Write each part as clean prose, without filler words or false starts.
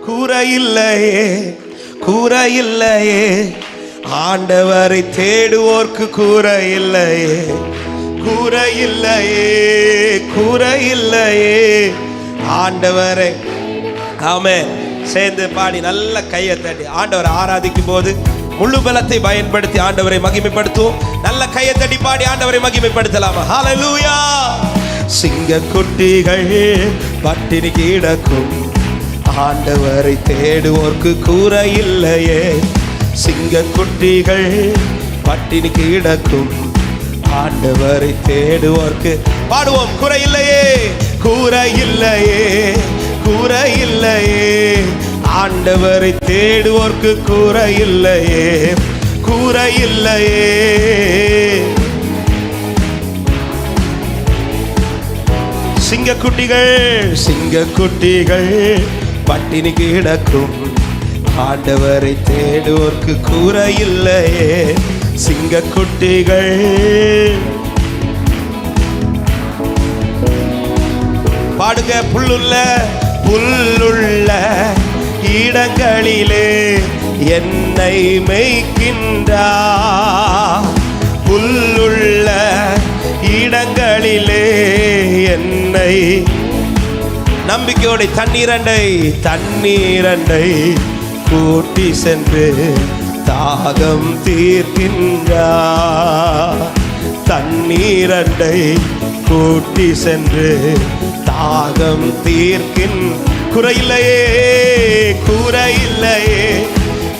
கூரையில்லையே, கூரையில்லையே. ஆண்டவரை தேடுவோர்க்கு கூரையில்லையே, கூரையில்லையே, கூரையில்லையே. ஆண்டவரை ஆமென். சேர்ந்து பாடி நல்ல கையை தட்டி ஆண்டவரை ஆராதிக்கும் போது முழு பலத்தை பயன்படுத்தி ஆண்டவரை மகிமைப்படுத்துவோம். நல்ல கையை தட்டி பாடி ஆண்டவரை மகிமைப்படுத்தலாமா? ஹல்லேலூயா. சிங்கக்குட்டிகள் பட்டினி கிடக்கும், ஆண்டவரை தேடுவோர்க்கு கூரையில்லையே. சிங்கக்குட்டிகள் பட்டினி கிடக்கும், ஆண்டவரை தேடுவோர்க்கு பாடுவோம். கூரையில்லையே, கூரையில்லையே, கூரையில்லையே. ஆண்டவரை தேடுவோர்க்கு கூரையில்லையே, கூரையில்லையே. சிங்கக்குட்டிகள், சிங்கக்குட்டிகள் பட்டினி கிடக்கும், ஆண்டவரை தேடுவோர்க்கு கூரையில்லையே. சிங்கக்குட்டிகள் பாடுங்க. புல்லுள்ள புல்லுள்ள இடங்களிலே என்னை மேய்க்கின்றார், புல்லுள்ள இடங்களிலே என்னை. நம்பிக்கையோட தண்ணீரண்டை, தண்ணீரண்டை கூட்டி சென்று தாகம் தீர்க்கின்றார், தண்ணீரண்டை கூட்டி சென்று தாகம் தீர்க்கின். குறையில்லையே, கூரையில்லையே,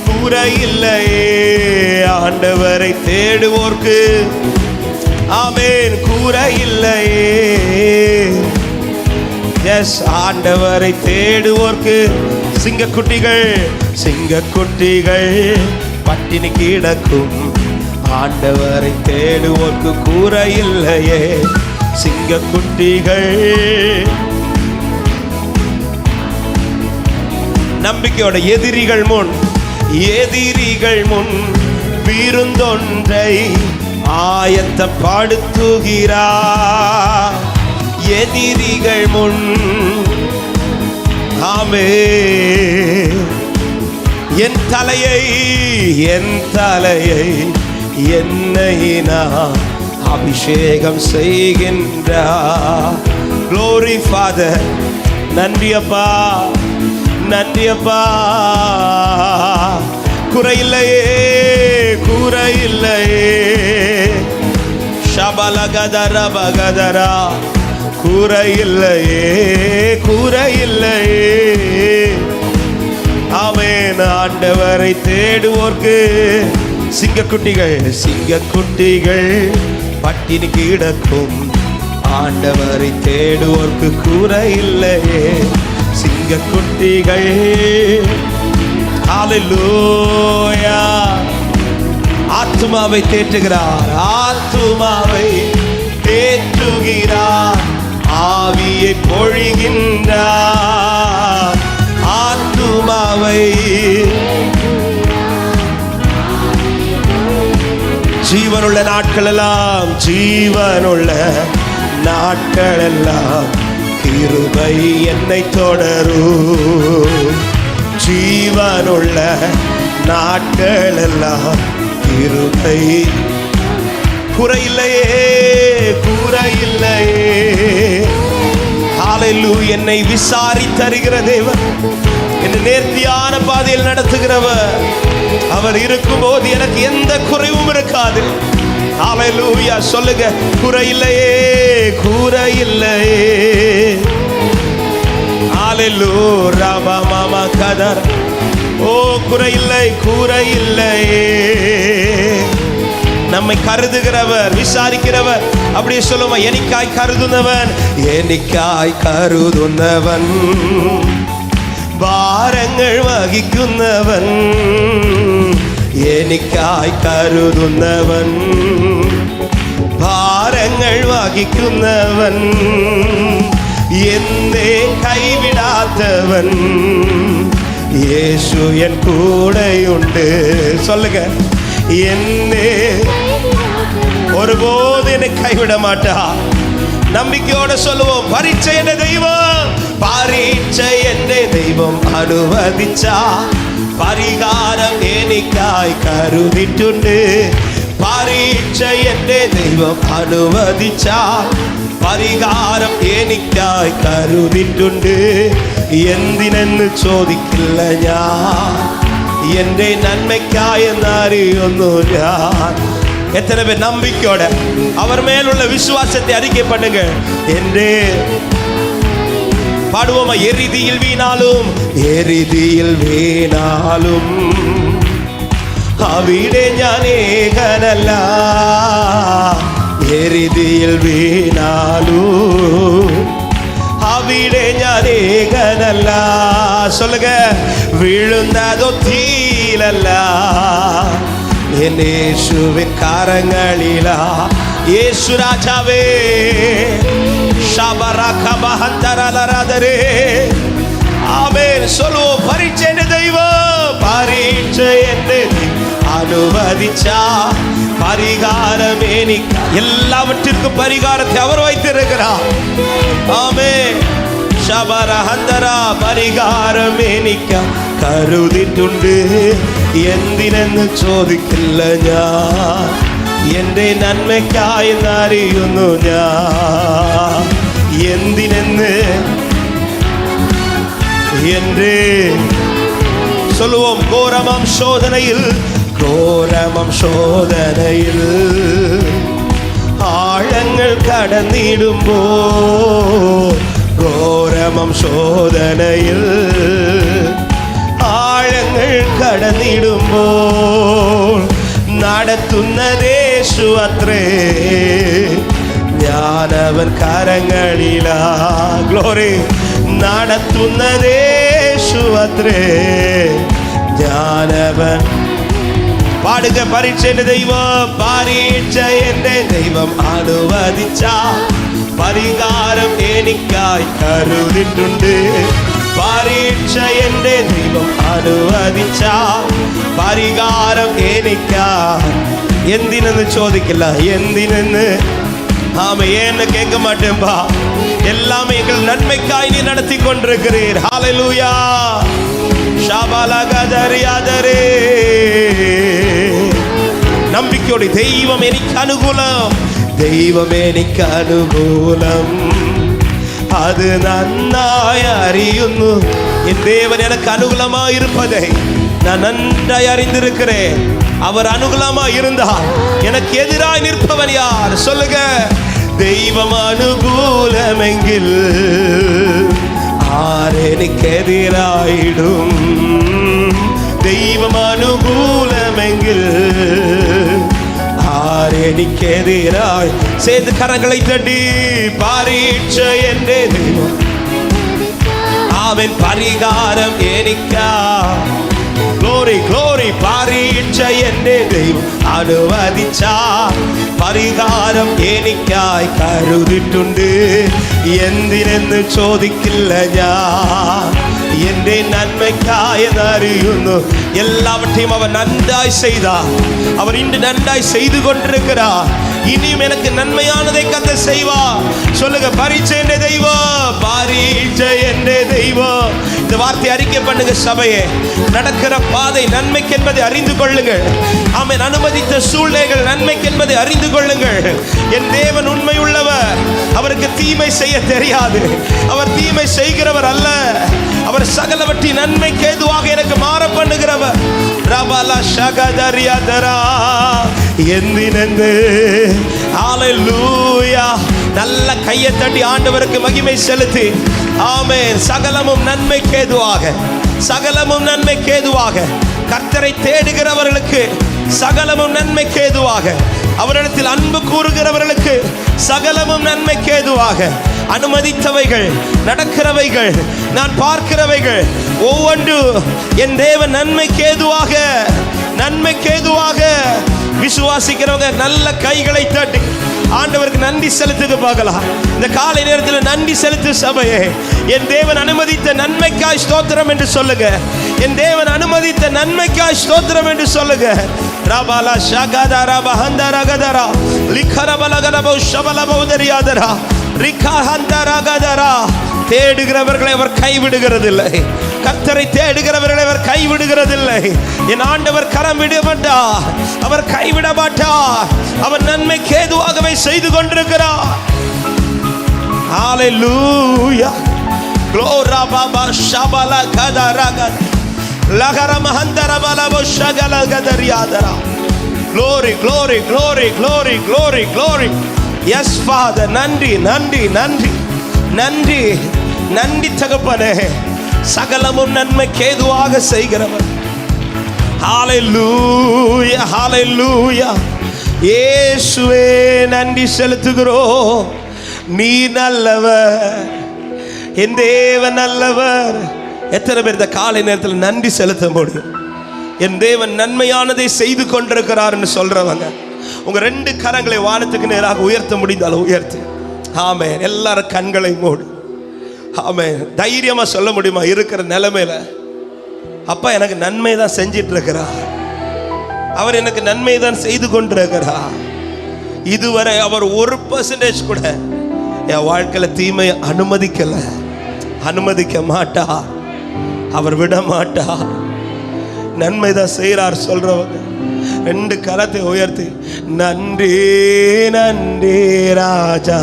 கூரையில்லையே. ஆண்டவரை தேடுவோர்க்கு ஆமென் கூரையில்லையே. எஸ், ஆண்டவரை தேடுவோர்க்கு. சிங்கக்குட்டிகள், சிங்கக்குட்டிகள் பட்டினி கிடக்கும், ஆண்டவரை தேடுவோர்க்கு கூரையில்லையே. சிங்கக்குட்டிகள் நம்பிக்கையோட எதிரிகள் முன், எதிரிகள் முன் விருந்தொன்றை ஆயத்தப்படுத்துகிறார். எதிரிகள் முன் ஆமென். என் தலையை, என் தலையை என்னை நான் அபிஷேகம் செய்கின்றார். Glory Father. நன்றி அப்பா, நன்றி அப்பா. குறையில்லையே, குறையில்லையே. ஷபலகதரா பகதரா. குறையில்லையே, குறையில்லையே. ஆமென். ஆண்டவரை தேடுவோர்க்கு சிங்கக்குட்டிகள், சிங்கக்குட்டிகள் பட்டினி கிடக்கும், ஆண்டவரை தேடுவோர்க்கு கூரையில்லையே. சிங்கக்குட்டிகள் ஹல்லேலூயா. ஆத்துமாவை தேற்றுகிறார், ஆத்துமாவை தேற்றுகிறார், ஆவியை பொழிகின்றார். ஆத்துமாவை ஜீவனுள்ள நாட்கள் எல்லாம், ஜீவனுள்ள நாட்கள் எல்லாம் கிருபை என்னை தொடரும். ஜீவனுள்ள நாட்கள் எல்லாம் கிருபை. குறையில்லையே, குறையில்லையே. ஹல்லேலூயா. என்னை விசாரித்தருகிற தேவன், என்னை நேர்த்தியான பாதையில் நடத்துகிறவர். அவர் இருக்கும்போது எனக்கு எந்த குறைவும் இருக்காது. ஹல்லேலூயா. சொல்லுங்க. குறையில்லையே, குறையில்லையே. ஹல்லேலூயா. மாமா கதர். ஓ குறையில்லை, குறையில்லையே. நம்மை கருதுகிறவர், விசாரிக்கிறவர். அப்படியே சொல்லுவோம். எனக்காய் கருதுனவன், எனக்காய் கருதுனவன், பாரங்கள் வகிക്കുന്നவன், എനിക്കായി കരുതുന്നവൻ, ഭാരങ്ങൾ വഹിക്കുന്നവൻ, എന്നെ കൈവിടാത്തവൻ, യേശു എൻ കൂടെയുണ്ട്. சொல்லுங்க, എന്നെ ஒருபோது என்னை கைவிட மாட்டா. நம்பிக்கையோட சொல்லுவோம், பரிச்சை என்ற தெய்வம் പരീക്ഷ എന്റെ ദൈവം അനുവദിച്ച പരിഹാരം എനിക്കായി കരുതിയിട്ടുണ്ട്. പരീക്ഷ എന്റെ ദൈവം അനുവദിച്ച പരിഹാരം എനിക്കായി കരുതിയിട്ടുണ്ട്. എന്തിനെന്ന് ചോദിക്കില്ല ഞാൻ, എന്റെ നന്മയ്ക്കായെന്നറിയുന്നു ഞാൻ. எத்தனை பேர் நம்பிக்கையோட அவர் மேலுள்ள விசுவாசத்தை அறிக்கை பண்ணுங்க. எന്റെ பாடுவோமா? எரிதியில் வீணாலும் எரிதியில் வீணாലും അവിടെ ഞാൻ ഏകനല്ല. എരിതിയിൽ വീണാലും അവിടെ ഞാൻ ഏകനല്ല. சொல்லுங்க, വീഴുന്നതോ തീയിലല്ല, എൻ യേശുവിൻ കരങ്ങളിലാ. യേശു രാജാവേ ஷபரகபஹந்தரலரதரே ஆமென். சொல்லுவோம், பரீட்சை என்ற தெய்வம், பரீட்சை என்று அனுமதிச்சா பரிகாரம் எனக்கு. எல்லாவற்றிற்கும் பரிகாரத்தை அவர் வைத்திருக்கிறார். ஆமென். ஷபரஹந்தரா പരിഹാരം എനിക്ക് കരുതിയിട്ടുണ്ട്. എന്തിനെന്ന് ചോദിക്കില്ല ഞാൻ, എന്റെ നന്മയ്ക്കായി അറിയുന്നു ഞാൻ. എന്തിനെന്ന് എന്റെ சொல்லுவோம், கோரமம் சோதனையில் கோரமம் சோதனையில் ആഴങ്ങൾ കടന്നിടുമ്പോ, ഘോരമം ശോധനയിൽ ആഴങ്ങൾ കടന്നിടുമ്പോൾ നടത്തുന്നതേശു അത്രേ, ഞാനവൻ കരങ്ങളിലാ. ഗ്ലോറി. നടത്തുന്നതേശു അത്രേ, ഞാനവൻ. പാടുക, പരീക്ഷ എന്റെ ദൈവം, പരീക്ഷ എന്റെ ദൈവം അനുവദിച്ച പരിഹാരം എനിക്കായി കരുതിയിട്ടുണ്ട്. പരീക്ഷ എന്റെ ദൈവം അനുവദിച്ച പരിഹാരം എനിക്കായി. എന്തിനെന്ന് ചോദിക്കില്ല, എന്തിനെന്ന്. ஆமா, ஏன்னு கேட்க மாட்டேன்பா. எல்லாமே எங்கள் நன்மைக்காய் நீ நடத்தி கொண்டிருக்கிறீர். ஹalleluya. ஷபலகதரியாதரே. நம்பிக்கையோடு, தெய்வம் எனக்கு அனுகூலம், தெய்வம் எனக்கு அனுகூலம், அது நன்னாய் அறியுന്നു. என் தேவன் எனக்கு அனுகூலமாய் இருப்பதை நான் நன்றாய் அறிந்திருக்கிறேன். அவர் அனுகூலமாய் இருந்தால் எனக்கு எதிராய் நிற்பவன் யார்? சொல்லுங்க. தெய்வம் அனுகூலமெங்கில் ஆரெனிக்கு எதிராயிடும். தெய்வம் அனுகூலமெங்கில் ஆரெனிக்கு எதிராய். சேர்ந்து கரங்களை தட்டி, பரீட்சை என்றே தெய்வம் அவன் பரிகாரம் എനിക്കാ. Glory glory. പരീക്ഷ എന്റെ ദൈവം അനുവദിച്ച പരിഹാരം എനിക്കായി കരുതിയിട്ടുണ്ട്. എന്തിനെന്ന് ചോദിക്കില്ല ഞാൻ, എന്റെ നന്മയ്ക്കായി എന്നറിയുന്നു. எல்லாவற்றையும் அவர் நன்றாய் செய்தார். அவர் இன்று நன்றாய் செய்து கொண்டிருக்கிறார். இனியும் எனக்கு நன்மையானதை கர்த்தர் செய்வார். சொல்லுங்க, பரீட்சை என்ற தெய்வம், பரீட்சை என்ற தெய்வம். இந்த வார்த்தை அறிக்கை பண்ணுங்க சபையே. நடக்கிற பாதை நன்மைக்கு என்பதை அறிந்து கொள்ளுங்கள். ஆமென். அனுமதித்த சூழ்நிலைகள் நன்மைக்கு என்பதை அறிந்து கொள்ளுங்கள். என் தேவன் உண்மை உள்ளவர், அவருக்கு தீமை செய்ய தெரியாது. அவர் தீமை செய்கிறவர் அல்ல, அவர் சகலவற்றின் நன்மைக்கு ஏதுவாக எனக்கு மாற பண்ணுகிறவர். ரபல ஷகதரியாதரா. எந்தினெந்து. ஹalleluya. நல்ல கையை தட்டி ஆண்டவருக்கு மகிமை செலுத்தி. ஆமென். சகலமும் நன்மைக்கு ஏதுவாக, சகலமும் நன்மைக்கு ஏதுவாக. கர்த்தரை தேடுகிறவர்களுக்கு சகலமும் நன்மைக்கு ஏதுவாக, அவரிடத்தில் அன்பு கூறுகிறவர்களுக்கு சகலமும் நன்மைக்கு ஏதுவாக. அனுமதித்தவைகள், நடக்கிறவைகள், நான் பார்க்கிறவைகள் ஒவ்வொன்று என் தேவன் நன்மைக்கு ஏதுவாக, நன்மைக்கு ஏதுவாக. விசுவாசிக்கிறவங்க நல்ல கைகளை தட்டி ஆண்டவருக்கு நன்றி செலுத்துக பார்க்கலாம். இந்த காலை நேரத்தில் நன்றி செலுத்து சபையே. என் தேவன் அனுமதித்த நன்மைக்காய் ஸ்தோத்திரம் என்று சொல்லுங்க. என் தேவன் அனுமதித்த நன்மைக்காய் ஸ்தோத்திரம் என்று சொல்லுங்க. ரபாலா ஷகதரா பஹந்தரகதரா லிகரபலகரபோ ஷபலபோதரியாதரா ரிகஹந்தரகதரா தேடுகிறவர்களை அவர் கைவிடுகிறதில்லை. கர்த்தரை தேடுகிறவர்களை அவர் கைவிடுகிறதில்லை. என் ஆண்டவர் கரம் விட மாட்டார், அவர் கைவிட மாட்டார். அவர் நன்மைக்கு ஏதுவாகவே செய்து கொண்டிருக்கிறார். ஹalleluya. glory baba shabala kadaraga lagara mahandara balabo shagala gadariadara. glory glory glory glory glory glory. yes father. நன்றி நன்றி நன்றி நன்றி நன்றி தகப்பனே. சகலமும் நன்மைக்கு ஏதுவாக செய்கிறவர். ஹalleluya ஹalleluya. இயேசுவே நன்றி செலுத்துகிறோம். நீ நல்லவர், என் தேவன் நல்லவர். எத்தனை பேர் இந்த காலை நேரத்தில் நன்றி செலுத்த முடியும்? என் தேவன் நன்மையானதை செய்து கொண்டிருக்கிறார் என்று சொல்றவங்க உங்க 2 கரங்களை வானத்துக்கு நேராக உயர்த்த முடிந்தாலும் உயர்த்து. ஆமென். எல்லாரும் கண்களை மூடு. ஆமென். தைரியமா சொல்ல முடியுமா? இருக்கிற நிலைமையில அப்பா எனக்கு நன்மை தான் செஞ்சிட்டு இருக்கிறார், அவர் எனக்கு நன்மை தான் செய்து கொண்டிருக்கிறார். இதுவரை அவர் 1% கூட என் வாழ்க்கையில தீமையை அனுமதிக்க மாட்டார், அவர் விட மாட்டார். நன்மை தான் செய்கிறார் சொல்றவங்க 2 கரத்தை உயர்த்தி நன்றி நன்றி ராஜா,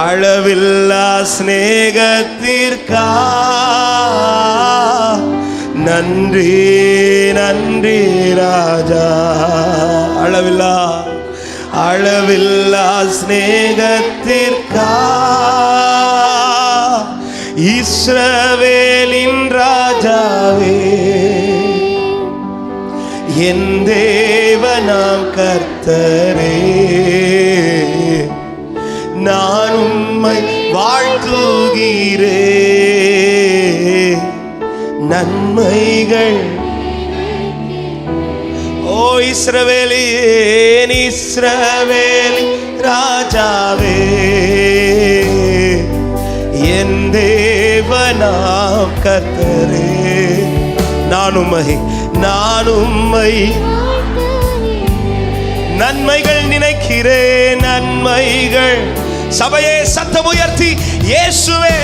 அளவில்லா ஸ்நேகத்திற்கா நன்றி நன்றி ராஜா. அளவில்லா ஸ்நேகத்திற்கா இஸ்ரவேலின் ராஜாவே, என் தேவனாம் கர்த்தரே, நான் உம்மை வாழ்த்துகிறேன். நன்மைகள் ஓ இஸ்ரவேலின் இஸ்ரவேலி ராஜாவே, என் தேவனாம் கர்த்தரே, நான் உம்மை நன்மைகள் நினைக்கிறேன். நன்மைகள் சபையே சத்தம் உயர்த்தி இயேசுவே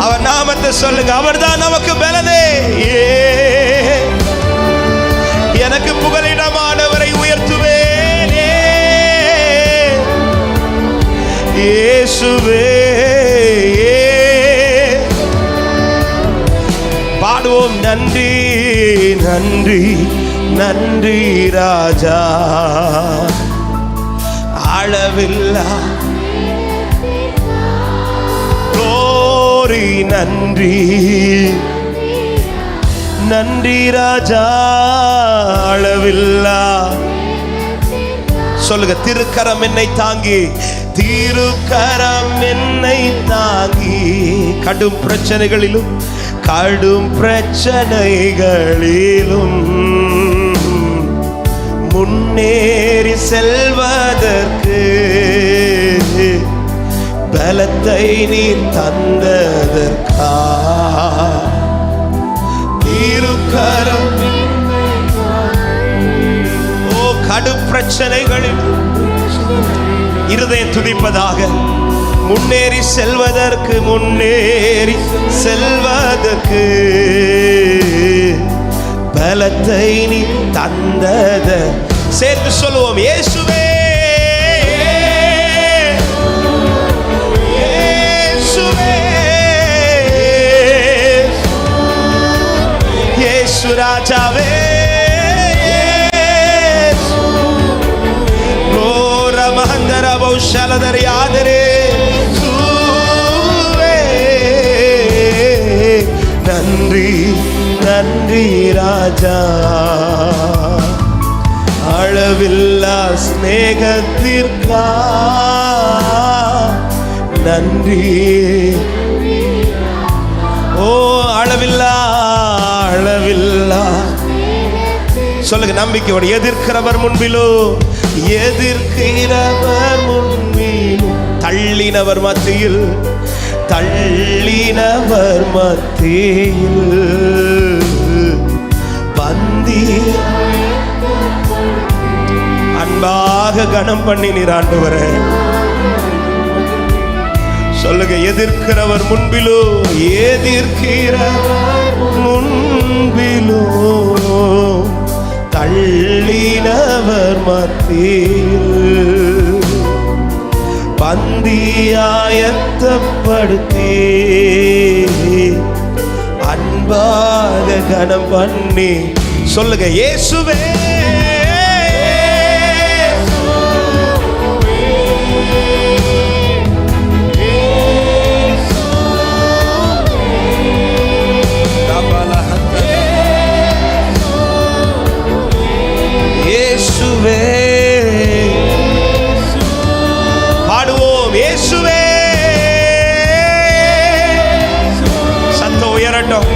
அவர் நாமத்தை சொல்லுங்க. அவர்தான் நமக்கு பலனே. எனக்கு புகலிடமானவரை உயர்த்துவேனே இயேசுவே. பாடுவோம் நன்றி நன்றி நன்றி ராஜா, அளவில்லா glory நன்றி நன்றி ராஜா, அளவில்லா. சொல்லுங்க. திருக்கரம் என்னை தாங்கி, திருக்கரம் என்னை தாங்கி, கடும் பிரச்சனைகளிலும் முன்னேறி செல்வதற்கு பலத்தை நீ தந்ததற்கா திருக்கரம். ஓ கடும் பிரச்சனைகளில் இருதயம் துடிப்பதாக, முன்னேறி செல்வதற்கு பலத்தை நீ தந்தத. சேர்த்து சொல்லுவோம். இயேசுவே இயேசு ராஜாவே, கோர மகந்தர பௌஷலதரி ஆதரே நன்றி நன்றி ராஜா, அளவில்லா ஸ்நேகத்திற்கா நன்றி. ஓ அளவில்லா சொல்லுங்க நம்பிக்கையோடு. எதிர்க்கிறவர் முன்பிலும் தள்ளினவர் மத்தியில் பந்தி முன்பாக கனம் பண்ணினீர் ஆண்டவரே. சொல்லுங்க, எதிர்க்கிறவர் முன்பிலோ, எதிர்க்கிறவர் முன்பிலோ, தள்ளினவர் மத்தியில் பந்தியாயத்தப்படுத்தி அன்பாக கனம் பண்ணி. சொல்லுங்க, இயேசுவே பாடுவோம், இயேசுவே. சத்தம் உயரட்டும்,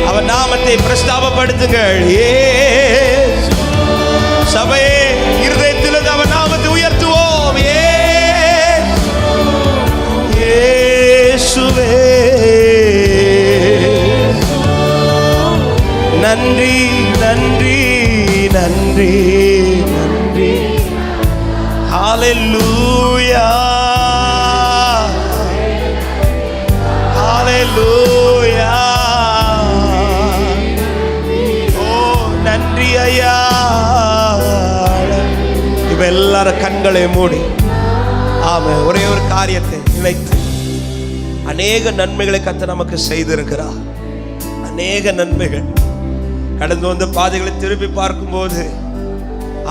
அவர் நாமத்தை பிரஸ்தாபப்படுத்துங்கள். சபையே, இருதயத்திலிருந்து அவர் நாமத்தை உயர்த்துவோம். இயேசுவே நன்றி நன்றி நன்றி நன்றி. ஹல்லேலூயா ஹல்லேலூயா. ஓ நன்றி ஐயா. இப்ப எல்லாரும் கண்களை மூடி ஆமென் ஒரே ஒரு காரியத்தை நினைத்து, அநேக நன்மைகளை கர்த்தர் நமக்கு செய்திருக்கிறார். அநேக நன்மைகள். கடந்து வந்த பாதைகளை திருப்பி பார்க்கும்போது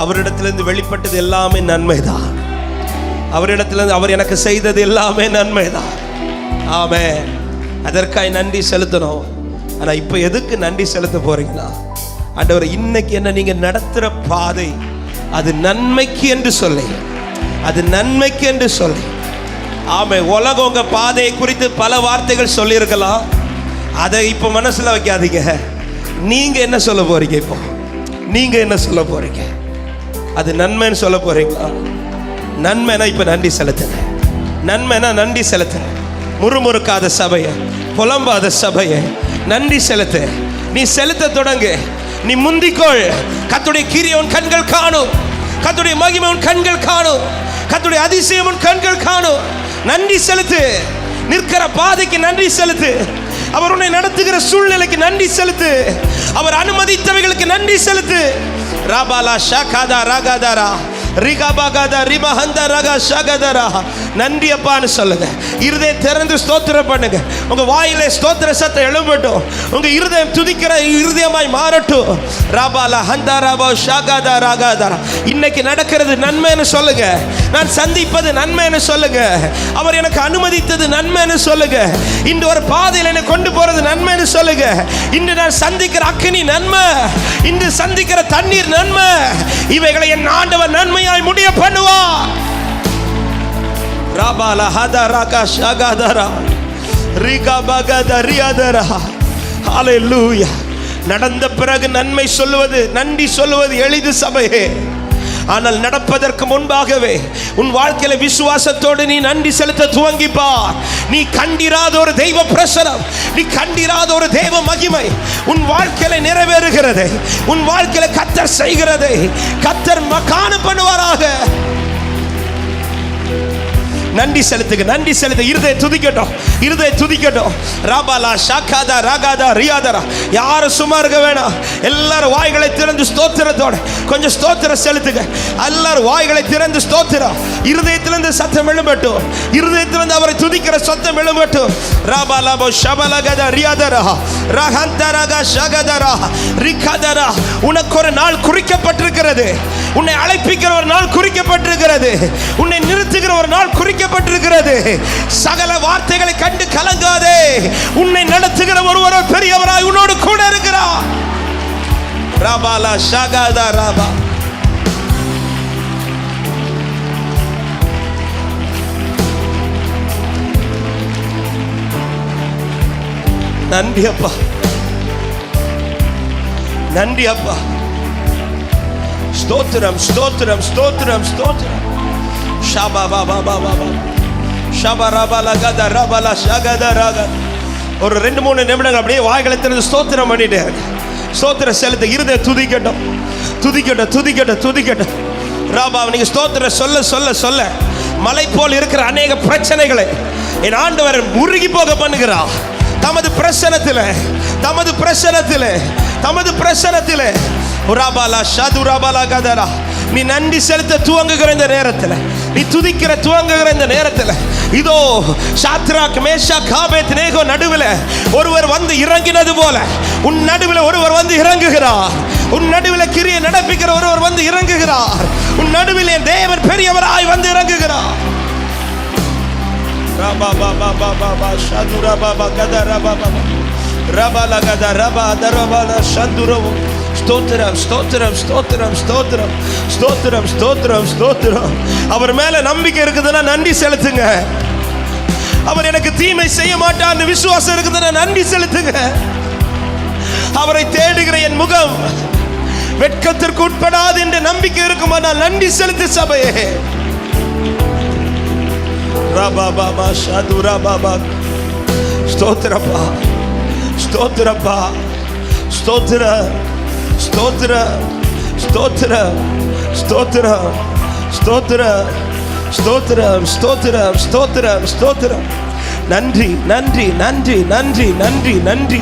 அவரிடத்திலிருந்து வெளிப்பட்டது எல்லாமே நன்மைதான். அவரிடத்திலிருந்து அவர் எனக்கு செய்தது எல்லாமே நன்மைதான். ஆமென். அதற்காக நன்றி செலுத்தணும். ஆனா இப்ப எதுக்கு நன்றி செலுத்த போறீங்களா? ஆண்டவர், இன்னைக்கு என்ன நீங்க நடத்துற பாதை அது நன்மைக்கு என்று சொல்லி, அது நன்மைக்கு என்று சொல்லி. ஆமென். உலகம் உங்க பாதையை குறித்து பல வார்த்தைகள் சொல்லியிருக்கலாம். அதை இப்ப மனசுல வைக்காதீங்க. நீங்க என்ன சொல்ல போறீங்க? இப்போ நீங்க என்ன சொல்ல போறீங்க? அது நன்மைன்னு சொல்ல போறீங்களா? நன்மைனா இப்ப நன்றி செலுத்துங்க. நன்மைனா நன்றி செலுத்துங்க. முறுமுறுக்காத சபையை, புலம்பாத சபையை நன்றி செலுத்து. நீ செலுத்த தொடங்கு. நீ முந்திக்கொள். கர்த்தருடைய கிரியை உன் கண்கள் காணும். கர்த்தருடைய மகிமை உன் கண்கள் காணும். கர்த்தருடைய அதிசயம் உன் கண்கள் காணும். நன்றி செலுத்து. நிற்கிற பாதைக்கு நன்றி செலுத்து. அவர் உன்னை நடத்துகிற சூழ்நிலைக்கு நன்றி செலுத்து. அவர் அனுமதித்தவைகளுக்கு நன்றி செலுத்து. ராபாலா ஷாகாதா ராகாதாரா ரிகாபாகாதா ரிமஹந்தா ரகா ஷாகாதாரா. நன்றி அப்பான்னு சொல்லுங்க. இருதயம் திறந்து ஸ்தோத்திரம் பண்ணுங்க. உங்க வாயிலே ஸ்தோத்திர சத்தம் எழும்பட்டும். உங்க இருதயம் துதிக்கிற இருதயமாய் மாறட்டும். ராபாலா ஹந்தா ராபா ஷாகாதா ராகாதாரா. இன்னைக்கு நடக்கிறது நன்மைன்னு சொல்லுங்க. நான் சந்திப்பது நன்மைன்னு சொல்லுங்க. அவர் எனக்கு அனுமதித்தது நன்மைன்னு சொல்லுங்க. இன்று ஒரு பாதையில் என்னை கொண்டு போறது நன்மைன்னு சொல்லுங்க. இன்று நான் சந்திக்கிற அக்கினி நன்மை, இன்று சந்திக்கிற தண்ணீர் நன்மை. இவைகளை என் ஆண்டவர் நன்மையாய் முடிய பண்ணுவார். ராபாலா ஹதா ராகா ஷாகாதாரா ரிகாபாகாதா ரியாதாரா. ஹல்லேலூயா. நடந்த பிறகு நன்மை சொல்லுவது, நன்றி சொல்லுவது எளிது சபையே. ஆனால் நடப்பதற்கு முன்பாகவே உன் வாழ்க்கையில விசுவாசத்தோடு நீ நன்றி செலுத்த துவங்கிப்பார். நீ கண்டிராத ஒரு தெய்வ பிரசனம், நீ கண்டிராத ஒரு தெய்வ மகிமை உன் வாழ்க்கையில நிறைவேறுகிறது. உன் வாழ்க்கையில கர்த்தர் செய்கிறது. கர்த்தர் மகான பண்ணுவாராக. நன்றி செலுத்துங்க. நன்றி செலுத்து. இருதய துதிக்கட்டும். இருதய துதிக்கட்டும். ராபாலா ஷாகாதா ராகாதா ரியாதரா. யாரும் சும்மா இருக்க வேணாம். எல்லாரும் வாய்களை திறந்து ஸ்தோத்திரத்தோட கொஞ்சம் ஸ்தோத்திரம் செலுத்துங்க. எல்லாரும் வாய்களை திறந்து ஸ்தோத்திரம். இருதயத்திலிருந்து சத்தம் எழும்பட்டும். இருதயத்திலிருந்து அவரை துதிக்கிற சத்தம் எழும்பட்டும். ராபாலா போ ஷபலகதா ரியாதரா ரஹந்தரகா ஷகதரா ரிகதரா. உனக்கு ஒரு நாள் குறிக்கப்பட்டிருக்கிறது. உன்னை அழைப்பிக்கிற ஒரு நாள் குறிக்கப்பட்டிருக்கிறது. உன்னை நிறுத்துகிற ஒரு நாள் குறிக்கப்பட்டிருக்கிறது. சகல வார்த்தைகளை கண்டு கலங்காதே. உன்னை நடத்துகிற ஒருவர் பெரியவராய் உன்னோடு கூட இருக்கிறார். ராபாலா ஷாகாதா ராபா. நன்றி அப்பா. நன்றி அப்பா. ஸ்தோத்திரம் ஸ்தோத்திரம் ஸ்தோத்திரம் ஸ்தோத்திரம். ஷபா பாபா பாபா ஷபா ரபலா கதா ரபலா ஷகதா ராகா. ஒரு 2-3 நிமிடங்கள் அப்படியே வாய்களை திறந்து ஸ்தோத்திரம் பண்ணிட்டே ஸ்தோத்திரம் செலுத்த. இருதயம் துதிக்கட்டும் துதிக்கட்டும் துதிக்கட்டும் துதிக்கட்டும். ராபா நீங்க ஸ்தோத்திரம் சொல்ல சொல்ல சொல்ல மலை போல் இருக்கிற அநேக பிரச்சனைகளை என் ஆண்டவர் உருகி போக பண்ணுகிறார். தமது பிரசனத்தில் தமது பிரசனத்தில் தமது பிரசனத்தில் ராபாலா ஷது ராபாலா கதரா நீ நன்றி செலுத்த துவங்குகிற இந்த நேரத்தில், நீ துதிக்கிற துவங்குகிற இந்த நேரத்தில், இதோ சாத்ராக் மேஷாக் ஆபேத்நேகோ நடுவில் ஒருவர் வந்து இறங்கினது போல உன் நடுவில் ஒருவர் வந்து இறங்குகிறார். உன் நடுவில் கிரியை நடப்பிக்கிற ஒருவர் வந்து இறங்குகிறார். உன் நடுவில் என் தேவன் பெரியவராய் வந்து இறங்குகிறார். ரபா பாபா பாபா ஷதுரா பாபா கதரா பாபா ரபாலா கதரா பாதரபாலா ஷதுரோ. ஸ்தோத்திரம் ஸ்தோத்திரம் ஸ்தோத்திரம் ஸ்தோத்திரம் ஸ்தோத்திரம் ஸ்தோத்திரம் ஸ்தோத்திரம். அவர் மேல நம்பிக்கை இருக்குதுன்னா நன்றி செலுத்துங்க. அவர் எனக்கு தீமை செய்ய மாட்டான்னு விசுவாசம் இருக்குதுன்னா நன்றி செலுத்துங்க. அவரை தேடுகிற என் முகம் வெட்கத்திற்கு உட்படாது என்ற நம்பிக்கை இருக்குமானால் நன்றி செலுத்து சபையே. ரபா பாபா ஷதுரா பாபா ஸ்தோத்திரப்பா ஸ்தோத்திரப்பா ஸ்தோத்திர ஸ்தோத்திர ஸ்தோத்திர ஸ்தோத்திர ஸ்தோத்திர ஸ்தோத்திரம் ஸ்தோத்திரம் ஸ்தோத்திரம் ஸ்தோத்திரம். நன்றி நன்றி நன்றி நன்றி நன்றி நன்றி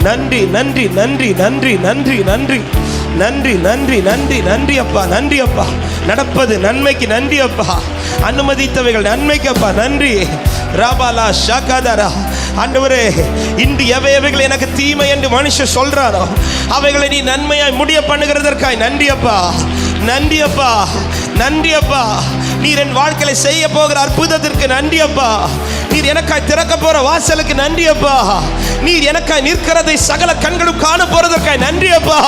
நன்றி நன்றி நன்றி நன்றி நன்றி நன்றி நன்றி நன்றி நன்றி நன்றி அப்பா நன்றி அப்பா. நடப்பது நன்மைக்கு நன்றி அப்பா. அனுமதித்தவைகள் நன்மைக்கு அப்பா நன்றி. ராபாலா ஷாகாதாரா ஆண்டவரே இன்று எவைகள் எனக்கு தீமை என்று மனுஷன் சொல்றானோ அவைகளை நீ நன்மையாய் முடிய பண்ணுகிறதற்காய் நன்றி அப்பா நன்றி அப்பா நன்றி அப்பா. நீர் என் வாழ்க்கையில செய்ய போகிற அற்புதத்திற்கு நன்றி அப்பா. நீர் எனக்காய் திறக்க போற வாசலுக்கு நன்றி அப்பா. நீர் எனக்காய் நிற்கிறதை சகல கண்களும் காண போறதற்காய் நன்றி அப்பா.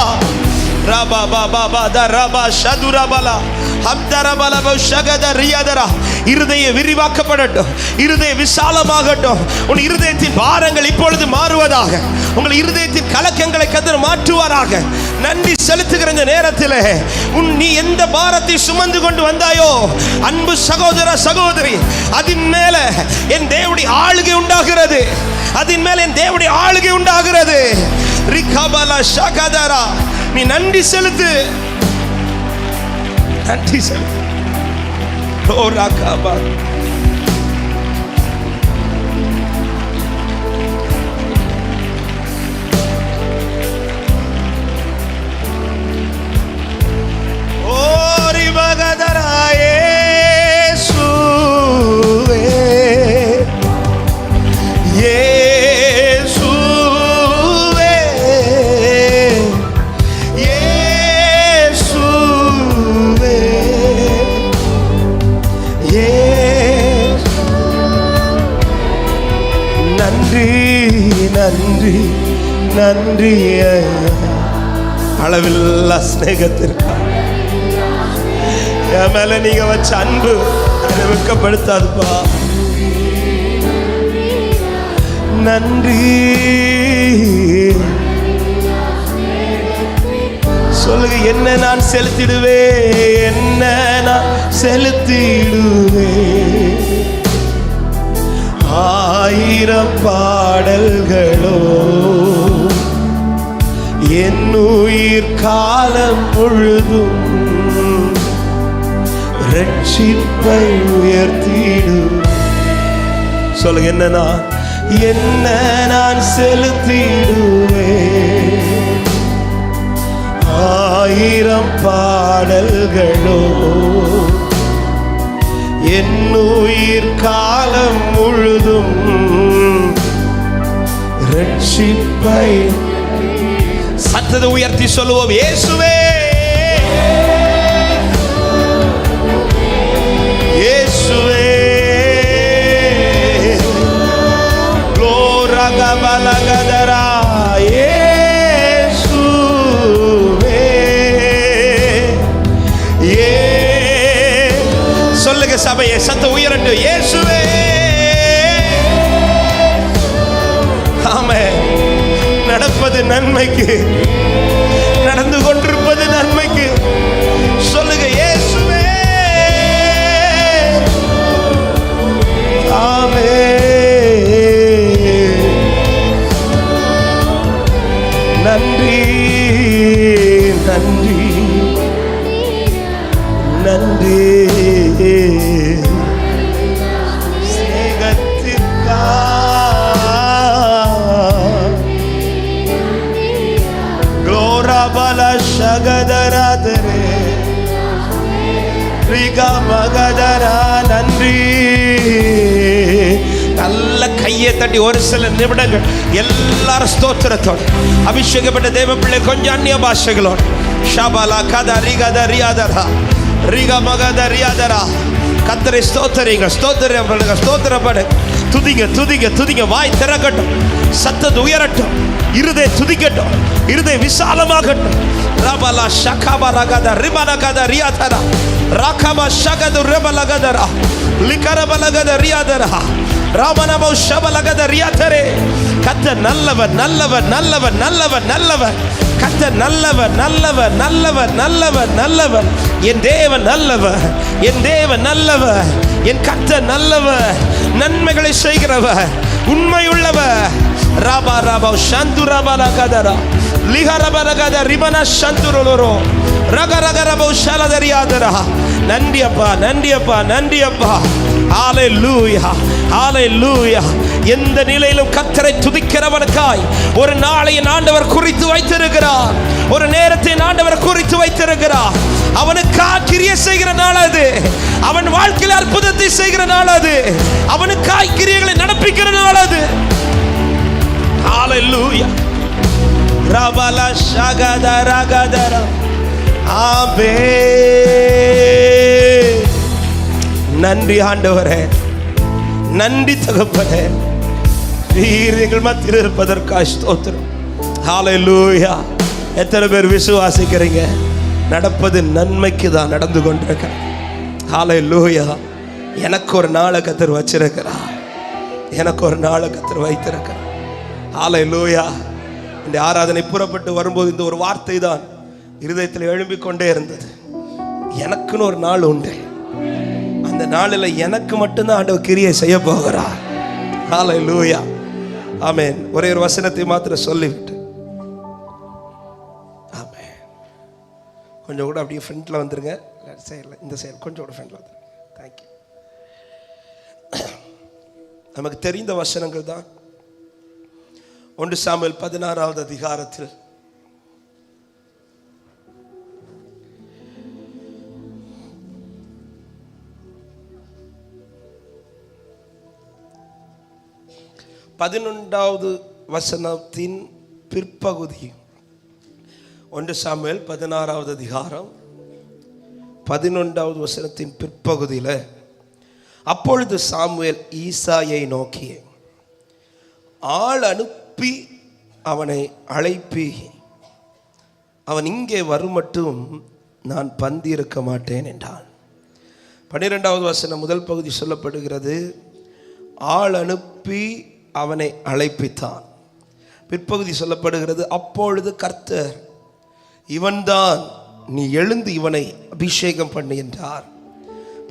ராபா பாபா பாதா ராபா ஷதுராபாலா ஹம்தரபாலா ஷகத ரியாதரா. இருதய விரிவாக்கப்படட்டும், இருதய விசாலமாகட்டும். உன் இருதயத்தின் பாரங்கள் இப்பொழுது மாறுவதாக. உங்கள் இருதயத்தின் கலக்கங்களை கர்த்தர் மாற்றுவாராக. நன்றி செலுத்துகிற இந்த நேரத்தில் நீ எந்த பாரத்தை சுமந்து கொண்டு வந்தாயோ அன்பு சகோதர சகோதரி, அதன் மேல என் தேவனுடைய ஆளுகை உண்டாகிறது. அதன் மேல என் தேவனுடைய ஆளுகை உண்டாகிறது. ரிகபாலா ஷகதரா நீ நன்றி செலுத்து நன்றி செலுத்து. ஓ ராகாபா ஓ ரிபகதராயே சுவே நன்றி நன்றி அளவில்லா ஸ்நேகத்திற்கு என் மேல நீங்க வச்ச அன்பு என்னை வெட்கப்படுத்தாதுப்பா. நன்றி சொல்லுங்க. என்ன நான் செலுத்திடுவேன், என்ன நான் செலுத்திடுவேன். ஆயிரம் பாடல்களோ என் உயிர் காலம் முழுதும் ரட்சிப்பை உயர்த்திடும். சொல்லுங்க. என்ன நான் செலுத்திடுவேன். ஆயிரம் பாடல்களோ என் உயிர் காலம் முழுதும் ரட்சிப்பை. சத்தத்தை உயர்த்தி சொல்லுவோம். இயேசுவே இயேசுவே க்ளோரகபலகதரா சொல்லுங்க சபையே, சத்த உயரட்டு. இயேசுவே. ஆமென். நடப்பது நன்மைக்கு, நடந்து கொண்டிருப்பது நன்மைக்கு. சொல்லுங்க. இயேசுவே. ஆமென். நன்றி நன்றி நன்றி ரகதராதரே ரிகா மகதரா. நன்றி. நல்ல கையை தட்டி ஒரு சில நிமிடங்கள் எல்லாரும் ஸ்தோத்திரத்தோடு அபிஷேகப்பட்ட தேவ பிள்ளை கொஞ்சம் அந்நிய பாஷைகளோடு ஷபலா கதா ரிகத ரியாதரா ரிகா மகத ரியாதரா. கத்தரை ஸ்தோத்திரிங்க, ஸ்தோத்திரம் ஸ்தோத்திரப்படு. துதிங்க துதிங்க துதிங்க. வாய் திறக்கட்டும், சத்தது உயரட்டும், இருதய துதிக்கட்டும், இருதய விசாலமாகட்டும். ரபலா ஷகபா ரகத ரிமனகத ரியாதரா ராகபா ஷகது ரபலகதரா லிகரபலகத ரியாதரா ராமனமோ ஷபலகத ரியாதரே. கர்த்தர் நல்லவர் நல்லவர் நல்லவர் நல்லவர் நல்லவர். கர்த்தர் நல்லவர் நல்லவர் நல்லவர் நல்லவர் நல்லவர். என் தேவன் நல்லவர், என் தேவன் நல்லவர், என் கர்த்தர் நல்லவர், நன்மைகளை செய்கிறவர், உண்மையுள்ளவர். ராபா ராபா சந்துரபலகதரா லிகரபலகத ரிமன சந்துரலோரோ ரகரகரபோ ஷலதரியாதரா. நன்றி அப்பா, நன்றி அப்பா, நன்றி அப்பா. ஹalleluya ஹalleluya. எந்த நிலையிலும் கர்த்தரை துதிக்கிறவனுக்காய் ஒரு நாளை ஆண்டவர் குறித்து வைத்திருக்கிறார், ஒரு நேரத்தை ஆண்டவர் குறித்து வைத்திருக்கிறார். அவனுக்காய் கிரியை செய்கிற நாள் அது, அவன் வாழ்க்கையில் அற்புதத்தை செய்கிற நாள் அது, அவனுக்காய் கிரியைகளை நடப்பிக்கிற நாள் அது. ஹalleluya. ரபலா ஷகத ரகதரா. ஆமே. நன்றி ஆண்டவரே, நன்றி தகப்பனே, நீர் எங்கள் மத்தியில் இருப்பதற்காக ஸ்தோத்திரம். ஹalleluya. எத்தனை பேர் விசுவாசிக்கிறீங்க? நடப்பது நன்மைக்கு தான் நடந்து கொண்டிருக்கிறேன். ஹalleluya. எனக்கு ஒரு நாளை கர்த்தர் வச்சிருக்கிறார், எனக்கு ஒரு நாளை கர்த்தர் வைத்திருக்கிறார். ஹalleluya. இந்த ஆராதனை புறப்பட்டு வரும்போது இந்த ஒரு வார்த்தை தான் இருதயத்தில் எழும்பிக் கொண்டே இருந்தது. எனக்குன்னு ஒரு நாள் உண்டு, அந்த நாளில் எனக்கு மட்டும்தான் ஆண்டவர் கிரியை செய்ய போகிறார். ஹalleluya. ஆமென். ஒரே ஒரு வசனத்தை மாத்திரம் சொல்லிவிட்டு ஆமென். கொஞ்சம் கூட அப்படியே ஃப்ரண்ட்ல வந்துருங்க. சைடில் இந்த சைடு கொஞ்சம் கூட ஃப்ரண்ட்ல வந்துருங்க. தேங்க்யூ. நமக்கு தெரிந்த வசனங்கள் தான். 1 சாமுவேல் 16வது அதிகாரத்தில் பதினொன்றாவது வசனத்தின் பிற்பகுதி. 1 சாமுவேல் 16வது அதிகாரம் 11வது வசனத்தின் பிற்பகுதியில், அப்பொழுது சாமுவேல் ஈசாயை நோக்கி, ஆள் அனுப்பி அவனை அழைப்பி, அவன் இங்கே வருமட்டும் நான் பந்தி இருக்க மாட்டேன் என்றான். 12வது வசனம் முதல் பகுதி சொல்லப்படுகிறது, ஆள் அனுப்பி அவனை அழைப்பித்தான். பிற்பகுதி சொல்லப்படுகிறது, அப்பொழுது கர்த்தர், இவன்தான், நீ எழுந்து இவனை அபிஷேகம் பண்ணு என்றார்.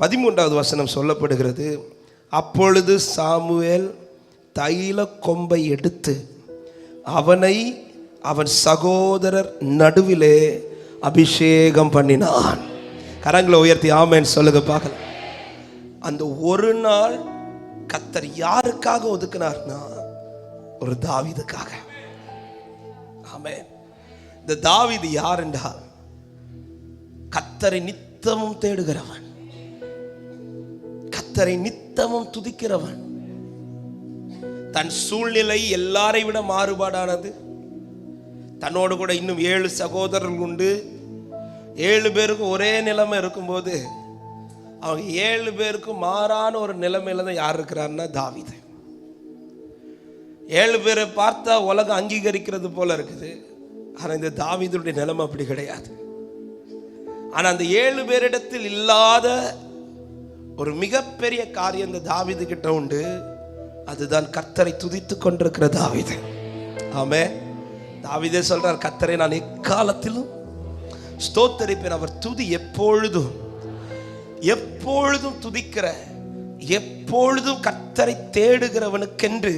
13வது வசனம் சொல்லப்படுகிறது, அப்பொழுது சாமுவேல் தைல கொம்பை எடுத்து அவனை அவன் சகோதரர் நடுவிலே அபிஷேகம் பண்ணினான். கரங்களை உயர்த்தி ஆமென் சொல்லுங்க பார்க்கலாம். அந்த ஒரு நாள் கர்த்தர் யாருக்காக ஒதுக்கினார்னா, ஒரு தாவீதுக்காக. ஆமென். இந்த தாவீது யார் என்றால், கர்த்தரை நித்தமும் தேடுகிறவன், கர்த்தரை நித்தமும் துதிக்கிறவன். தன் சூழ்நிலை எல்லாரை விட மாறுபாடானது. தன்னோடு கூட இன்னும் 7 சகோதரர்கள் உண்டு. 7 பேருக்கும் ஒரே நிலைமை இருக்கும்போது, அவங்க 7 பேருக்கும் மாறான ஒரு நிலைமையில தான் யார் இருக்கிறாருன்னா தாவீது. 7 பேரை பார்த்தா உலகம் அங்கீகரிக்கிறது போல இருக்குது. ஆனால் இந்த தாவீதுடைய நிலைமை அப்படி கிடையாது. ஆனால் அந்த 7 பேரிடத்தில் இல்லாத ஒரு மிகப்பெரிய காரியம் இந்த தாவீது கிட்ட உண்டு. அதுதான் கர்த்தரை துதித்து கொண்டிருக்கிற தாவீது. ஆமென். தாவீதே சொல்றார், கர்த்தரை நான் எக்காலத்திலும் ஸ்தோத்தரிப்பேன். அவர் துதி எப்பொழுதும் எப்பொழுதும் துதிக்கிற, எப்பொழுதும் கர்த்தரை தேடுகிறவனுக்கென்று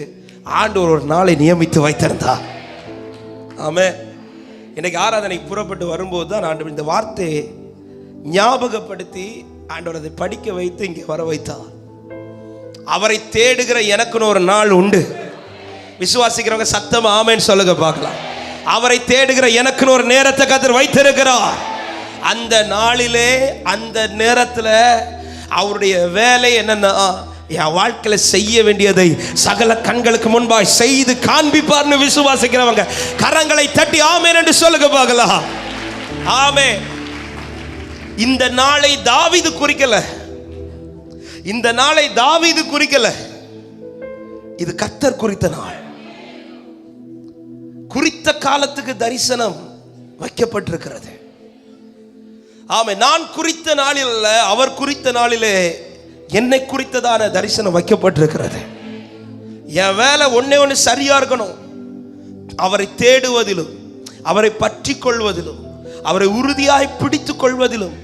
ஆண்டவர் ஒரு நாளை நியமித்து வைத்திருந்தார். ஆமென். இன்னைக்கு ஆராதனை புறப்பட்டு வரும்போது தான் ஆண்டவர் இந்த வார்த்தையை ஞாபகப்படுத்தி ஆண்டவர் அதை படிக்க வைத்து இங்கே வர வைத்தார். அவரை தேடுகிற எனக்குன்னு ஒரு நாள் உண்டு. விசுவாசிக்கிறவங்க சத்தமா ஆமென் சொல்லுங்க பார்க்கலாம். அவரை தேடுகிற எனக்குன்னு ஒரு நேரத்தை கர்த்தர் வைத்திருக்கிறார். அந்த நாளிலே அந்த நேரத்தில் அவருடைய வேலை என்னன்னா, என் வாழ்க்கையில செய்ய வேண்டியதை சகல கண்களுக்கு முன்பாக செய்து காண்பிப்பார்னு விசுவாசிக்கிறவங்க கரங்களை தட்டி ஆமென் என்று சொல்லுங்க பார்க்கலாம். ஆமென். இந்த நாளை தாவீது குறிக்கல, இந்த நாளை தாவீது குறிக்கல, இது கர்த்தர் குறித்த நாள். குறித்த காலத்துக்கு தரிசனம் வைக்கப்பட்டிருக்கிறது. ஆமென். நான் குறித்த நாளில் அல்ல, அவர் குறித்த நாளிலே என்னை குறித்ததான தரிசனம் வைக்கப்பட்டிருக்கிறது. என் வேலை ஒண்ணு சரியா இருக்கணும். அவரை தேடுவதிலும், அவரை பற்றி கொள்வதிலும், அவரை உறுதியாய் பிடித்துக் கொள்வதிலும்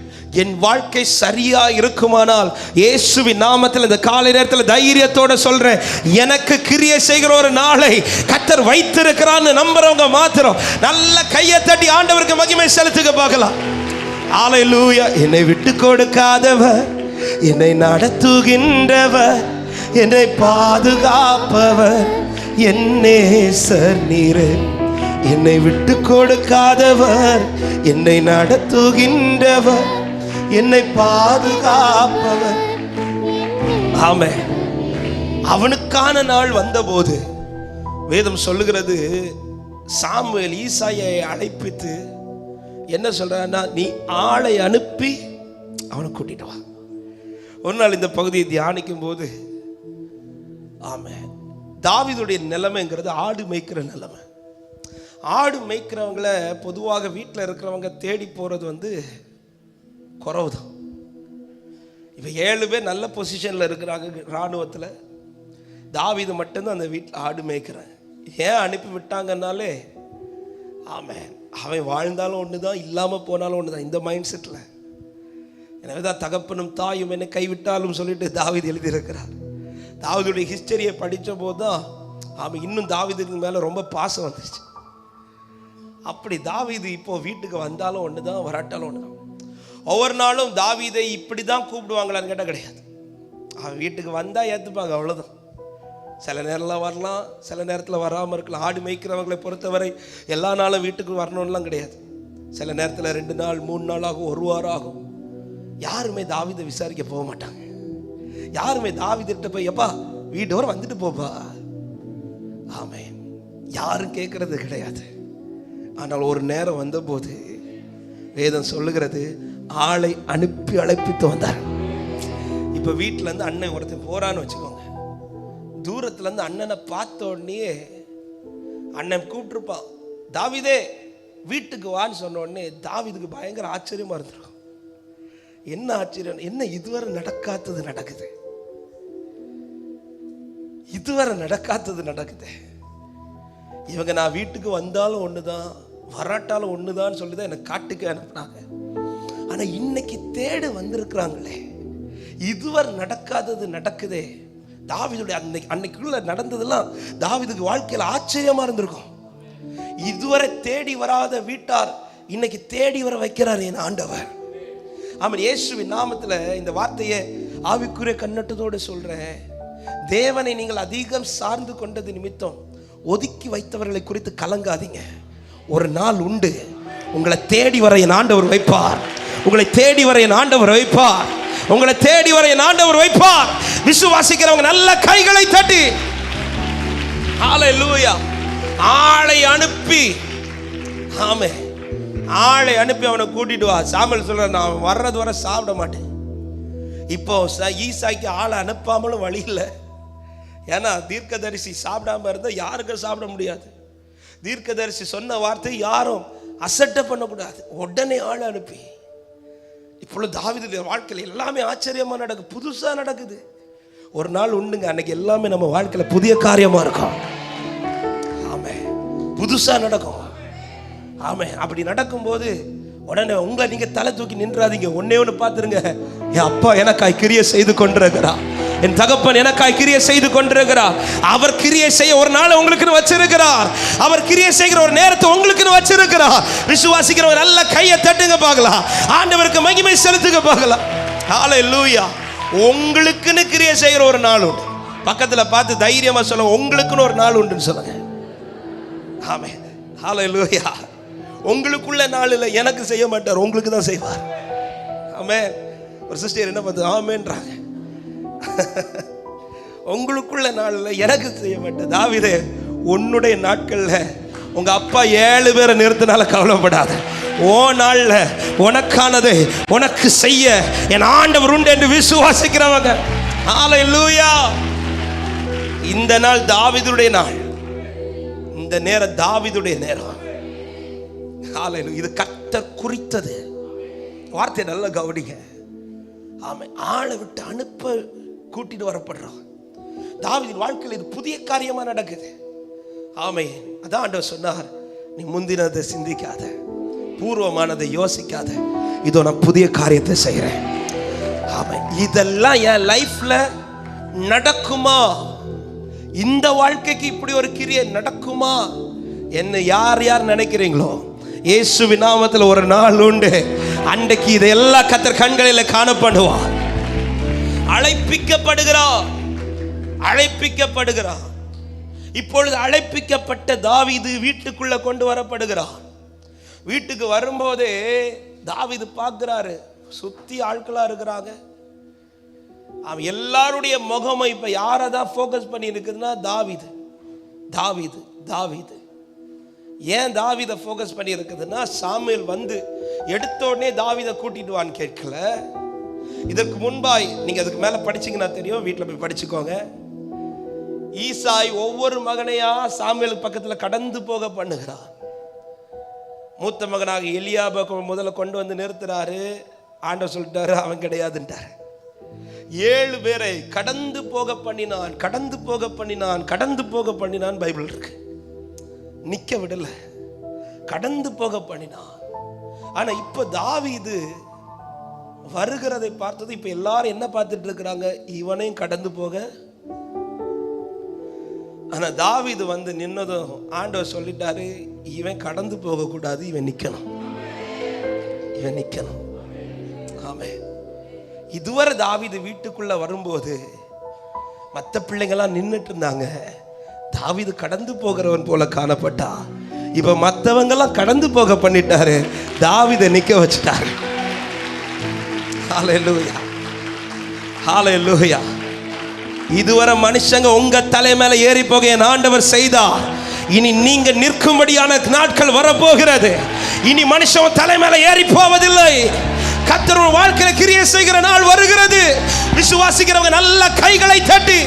என் வாழ்க்கை சரியா இருக்குமானால், இயேசுவின் நாமத்தில் இந்த காலை நேரத்தில் தைரியத்தோட சொல்றேன், எனக்கு கிரியை செய்கிற ஒரு நாளை கர்த்தர் வைத்திருக்கிறான்னு நம்புறவங்க மாத்திரம் நல்ல கையை தட்டி ஆண்டவருக்கு மகிமை செலுத்துக பார்க்கலாம். ஹல்லேலூயா. என்னை விட்டு கொடுக்காதவர், என்னை நடத்துகின்றவர், என்னை பாதுகாப்பவர் என் நேசர் நீரே. என்னை விட்டு கொடுக்காதவர், என்னை நடத்துகின்றவர், என்னை பாதுகாப்பவர். ஆமென். அவனுக்கான நாள் வந்தபோது வேதம் சொல்லுகிறது, சாமுவேல் ஈசாயை அழைப்பித்து என்ன சொல்றான்னா, நீ ஆளை அனுப்பி அவனை கூட்டிட்டு வா. ஒரு நாள் இந்த பகுதியை தியானிக்கும் போது, ஆமென், தாவீதுடைய நிலைமைங்கிறது ஆடு மேய்க்கிற நிலைமை. ஆடு மேய்க்கிறவங்கள பொதுவாக வீட்டில் இருக்கிறவங்க தேடி போறது குறவுதான். இப்போ 7 பேர் நல்ல பொசிஷனில் இருக்கிறாங்க இராணுவத்தில், தாவீது மட்டும்தான் அந்த வீட்டில் ஆடு மேய்க்கிறான். ஏன் அனுப்பி விட்டாங்கன்னாலே, ஆமென், அவன் வாழ்ந்தாலும் ஒன்று தான், இல்லாமல் போனாலும் ஒன்று தான், இந்த மைண்ட் செட்டில். எனவே தான் தகப்பனும் தாயும் என்னை கைவிட்டாலும் சொல்லிட்டு தாவீது எழுதியிருக்கிறார். தாவீதுடைய ஹிஸ்டரியை படித்த போது தான் அவன் இன்னும் தாவீதுக்கு மேலே ரொம்ப பாசம் வந்துச்சு. அப்படி தாவீது இப்போ வீட்டுக்கு வந்தாலும் ஒன்று தான், வராட்டாலும் ஒன்று தான். ஒவ்வொரு நாளும் தாவீதை இப்படி தான் கூப்பிடுவாங்களான்னு கேட்டால் கிடையாது. அவன் வீட்டுக்கு வந்தால் ஏற்றுப்பாங்க, அவ்வளோதான். சில நேரத்தில் வரலாம், சில நேரத்தில் வராமல் இருக்கலாம். ஆடு மேய்க்கிறவங்களை பொறுத்தவரை எல்லா நாளும் வீட்டுக்கு வரணும்லாம் கிடையாது. சில நேரத்தில் 2 நாள் 3 நாள் ஆகும், 1 வாரம் ஆகும். யாருமே தாவீதை விசாரிக்க போக மாட்டாங்க. யாருமே தாவீதுகிட்ட போய் எப்பா வீட்டு வர வந்துட்டு போப்பா, ஆமென், யாரும் கேட்கறது கிடையாது. ஆனால் ஒரு நேரம் வந்தபோது வேதம் சொல்லுகிறது, ஆளை அனுப்பி அழைப்பித்து வந்தார். இப்போ வீட்டிலேருந்து அண்ணன் ஒருத்தர் போறான்னு வச்சுக்கோங்க, தூரத்துலேருந்து அண்ணனை பார்த்த உடனே அண்ணன் கூப்பிட்டுருப்பான், தாவீதே வீட்டுக்கு வான்னு சொன்ன உடனே தாவீதுக்கு பயங்கர ஆச்சரியமா இருந்திருக்கும். என்ன ஆச்சரியம், என்ன இதுவரை நடக்காதது நடக்குது, இதுவரை நடக்காதது நடக்குது. இவங்க நான் வீட்டுக்கு வந்தாலும் ஒண்ணுதான், வராட்டாலும் ஒண்ணுதான் சொல்லிதான் எனக்கு காட்டுக்கு அனுப்புனாங்க. ஆனா இன்னைக்கு தேடு வந்திருக்கிறாங்களே, இதுவரை நடக்காதது நடக்குதே. தாவீதுடைய அன்னைக்குள்ள நடந்ததெல்லாம் தாவீதுக்கு வாழ்க்கையில் ஆச்சரியமா இருந்திருக்கும். இதுவரை தேடி வராத வீட்டார் இன்னைக்கு தேடி வர வைக்கிறார் என் ஆண்டவர். ஆமாம், இயேசுவின் நாமத்தில் இந்த வார்த்தையை ஆவிக்குரிய கண்ணோட்டத்தோடு சொல்றேன். தேவனை நீங்கள் அதிகம் சார்ந்து கொண்டது நிமித்தம் ஒதுக்கி வைத்தவர்களை குறித்து கலங்காதீங்க. ஒரு நாள் உண்டு, உங்களை தேடி வர என் ஆண்டவர் வைப்பார். உங்களை தேடி வர என் ஆண்டவர் வைப்பார். உங்களை தேடி வர என் ஆண்டவர் வைப்பார். விசுவாசிக்கிறவங்க நல்ல கைகளை தட்டி ஹல்லேலூயா. ஆளை அனுப்பி, ஆமென், ஆளை அனுப்பி அவனை கூட்டிட்டு வா. சாமுவேல் சொல்ற, நான் வர்றது வர சாப்பிட மாட்டேன். இப்போ ஈசாய்க்கு ஆளை அனுப்பாமலும் வழி இல்லை. ஏன்னா தீர்க்கதரிசி சாப்பிடாம இருந்தால் யாருக்கும் சாப்பிட முடியாது. தீர்க்கதரிசி சொன்ன வார்த்தை யாரும் அசட்டை பண்ணக்கூடாது. உடனே ஆளை அனுப்பி, இப்பொழுது தாவீதுடைய வாழ்க்கையில் எல்லாமே ஆச்சரியமா நடக்குது, புதுசா நடக்குது. ஒரு நாள் உண்டுங்க, அன்னைக்கு எல்லாமே நம்ம வாழ்க்கையில புதிய காரியமா இருக்கும். ஆமே, புதுசா நடக்கும். ஆமே, அப்படி நடக்கும்போது உடனே உங்களை நீங்க தலை தூக்கி நின்றாதீங்க. ஒன்னே ஒன்று பார்த்துருங்க, என் அப்பா எனக்காய் கிரியை செய்து கொண்டிருக்கிறார், என் தகப்பன் எனக்காய் கிரியை செய்து கொண்டிருக்கிறார். அவர் கிரியை செய்ய ஒரு நாள் உங்களுக்கு வச்சிருக்கிறார். அவர் கிரியை செய்கிற ஒரு நேரத்தை உங்களுக்கு வச்சிருக்கிறார். விசுவாசிக்கிறவர் நல்ல கையை தட்டுங்க பார்க்கலாம். ஆண்டவருக்கு மகிமை செலுத்துங்க பார்க்கலாம். ஹல்லேலூயா. உங்களுக்குன்னு கிரியை செய்கிற ஒரு நாள் உண்டு. பக்கத்தில் பார்த்து தைரியமா சொல்லுங்க, உங்களுக்குன்னு ஒரு நாள் உண்டுன்னு சொல்லுங்க. ஆமென். ஹல்லேலூயா. உங்களுக்குள்ள நாளில் எனக்கு செய்ய மாட்டார், உங்களுக்கு தான் செய்வார். ஆமென். ஒரு சிஸ்டர் என்ன பண்ணுது? ஆமென்றாங்க. உங்களுக்குள்ள நாளில் எனக்கு செய்ய மாட்டார். தாவீதே, உன்னுடைய நாட்கள்ல உங்க அப்பா 7 பேரை நிறுத்தினால கவலைப்படாத. ஓ நாள்ல உனக்கானதை உனக்கு செய்ய என் ஆண்டவர் உண்டு என்று விசுவாசிக்கிறவங்க. ஹல்லேலூயா. இந்த நாள் தாவீதுடைய நாள். இந்த நேரம் தாவீதுடைய நேரம். ஹல்லேலூயா. இது கர்த்தர் குறித்தது. வார்த்தை நல்லா கவனிங்க. ஆமென். ஆளை விட்டு அனுப்ப கூட்டிட்டு வரப்படுறோம். தாவீதின் வாழ்க்கையில் இது புதிய காரியமா நடக்குது. ஆமென். அதான் ஆண்டவர் சொன்னார், நீ முந்தினதை சிந்திக்காத, பூர்வமானதை யோசிக்காத, இதோ நான் புதிய காரியத்தை செய்கிறேன். ஆமென். இதெல்லாம் என் லைஃப்ல நடக்குமா? இந்த வாழ்க்கைக்கு இப்படி ஒரு கிரியை நடக்குமா? என்ன யார் யார் நினைக்கிறீங்களோ, இயேசுவின் நாமத்தில் ஒரு நாள் உண்டு, அன்றைக்கு இதெல்லாம் கர்த்தர் கண்களில் காணப்படுவார். அழைப்பிக்கப்படுகிறார், அழைப்பிக்கப்படுகிறார். இப்பொழுது அழைப்பிக்கப்பட்ட தாவீது வீட்டுக்குள்ள கொண்டு வரப்படுகிறார். வீட்டுக்கு வரும்போதே தாவீது பார்க்கிறாரு, சுத்தி ஆட்களா இருக்கிறாங்க. அவன் எல்லாருடைய முகமும் இப்ப யாரதான் போக்கஸ் பண்ணி இருக்குதுன்னா தாவீது, தாவீது, தாவீது. ஏன் தாவீதை போக்கஸ் பண்ணி இருக்குதுன்னா, சாமுவேல் வந்து எடுத்த உடனே தாவீதை கூட்டிட்டு வான்னு கேட்கல. இதற்கு முன்பாய் நீங்க அதுக்கு மேல படிச்சீங்கன்னா தெரியும், வீட்டில் போய் படிச்சுக்கோங்க. ஈசாய் ஒவ்வொரு மகனையா சாமுவேல் பக்கத்துல கடந்து போக பண்ணுகிறார். மூத்த மகனாக எலியாபை முதல்ல கொண்டு வந்து நிறுத்துறாரு. ஆண்டவர் சொல்லிட்டாரு, அவன் கிடையாதுன்றாரு. 7 பேரை கடந்து போக பண்ணினான், கடந்து போக பண்ணினான், கடந்து போக பண்ணினான் பைபிள் இருக்கு. நிக்க விடல, கடந்து போக பண்ணினான். ஆனா இப்ப தாவீது வருகிறதை பார்த்தது, இப்ப எல்லாரும் என்ன பார்த்துட்டு இருக்கிறாங்க? இவனையும் கடந்து போக. ஆனா தாவீது வந்து நின்னதும் ஆண்டவர் சொல்லிட்டாரு, இவன் கடந்து போக கூடாது, இவன் நிக்கணும், இவன் நிக்கணும். ஆமென். இதுவரை தாவீது வீட்டுக்குள்ள வரும்போது மற்ற பிள்ளைங்கெல்லாம் நின்றுட்டு இருந்தாங்க. தாவீது கடந்து போகிறவன் போல காணப்பட்டா. இப்ப மற்றவங்கெல்லாம் கடந்து போக பண்ணிட்டாரு, தாவீதை நிக்க வச்சுட்டாரு. ஹல்லேலூயா, ஹல்லேலூயா. இதுவரை மனுஷங்க உங்க தலை மேல ஏறி போக என் ஆண்டவர் செய்தா, இனி நீங்க நிற்கும்படியான நாட்கள் வரப்போகிறது. இனி மனுஷன் தலை மேல ஏறி போவதில்லை. கர்த்தர் வாழ்க்கையில கிரியை செய்கிற நாள் வருகிறது. விசுவாசிக்கிறவங்க நல்ல கைகளை தட்டி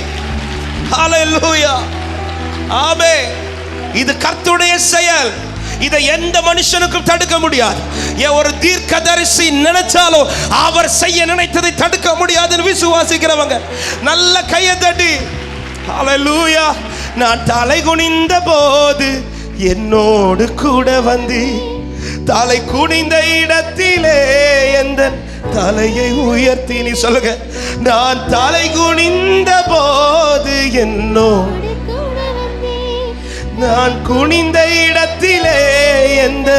ஹல்லேலூயா. ஆமென். இது கர்த்தருடைய செயல். இதை எந்த மனுஷனுக்கும் தடுக்க முடியாது. ஒரு தீர்க்கதரிசி நினைச்சாலும் அவர் செய்ய நினைத்ததை தடுக்க முடியாதுன்னு விசுவாசிக்கிறவங்க நல்ல கையை தட்டி ஹல்லேலூயா. நான் தலை குனிந்த போது என்னோடு கூட வந்து, தலை குனிந்த இடத்திலே எந்த தலையை உயர்த்தி. நீ சொல்லுங்க, நான் தலை குனிந்த போது என்னோடு, நான் குனிந்த இடத்திலே எந்த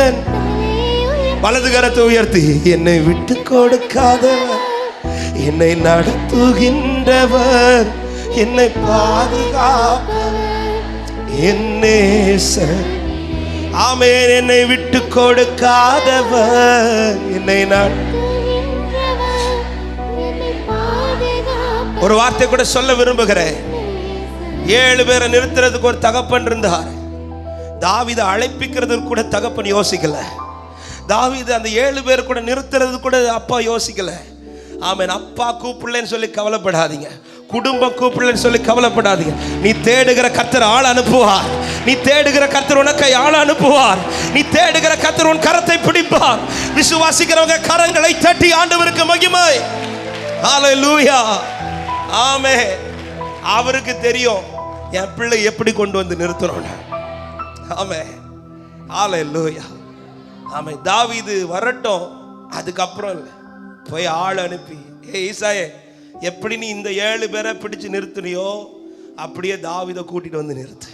வலது கரத்தை உயர்த்தி, என்னை விட்டு கொடுக்காதவர், என்னை நடத்துகின்றவர், என்னை பாதுகாப்பவர் என் நேசர். ஆமென். என்னை விட்டு கொடுக்காதவர், என்னை ஒரு வார்த்தை கூட சொல்ல விரும்புகிறேன். 7 பேரை நிறுத்துறதுக்கு ஒரு தகப்பன் இருந்தார். தாவீதை அழைப்பிக்கிறதுக்கு கூட தகப்பன் யோசிக்கல. தாவீது அந்த 7 பேர் கூட நிறுத்துறது கூட அப்பா யோசிக்கல. ஆமென். அப்பா கூப்பிடலன்னு சொல்லி கவலைப்படாதீங்க, குடும்பம் கூப்பிடலன்னு சொல்லி கவலைப்படாதீங்க. நீ தேடுகிற கர்த்தர் ஆள் அனுப்புவார். நீ தேடுகிற கர்த்தர் உனக்கு ஆள் அனுப்புவார். நீ தேடுகிற கர்த்தர் உன் கரத்தை பிடிப்பார். விசுவாசிக்கிறவங்க கரங்களை தட்டி ஆண்டவருக்கு மகிமை. ஹல்லேலூயா. ஆமென். அவருக்கு தெரியும் என் பிள்ளை எப்படி கொண்டு வந்து நிறுத்தணும். ஆமென். ஹல்லேலூயா. ஆமென். தாவீது வரட்டும், அதுக்கப்புறம் இல்லை, போய் ஆள் அனுப்பி, ஈசாயே எப்படி நீ இந்த 7 பேரை பிடிச்சு நிறுத்தினியோ அப்படியே தாவீதை கூட்டிட்டு வந்து நிறுத்து.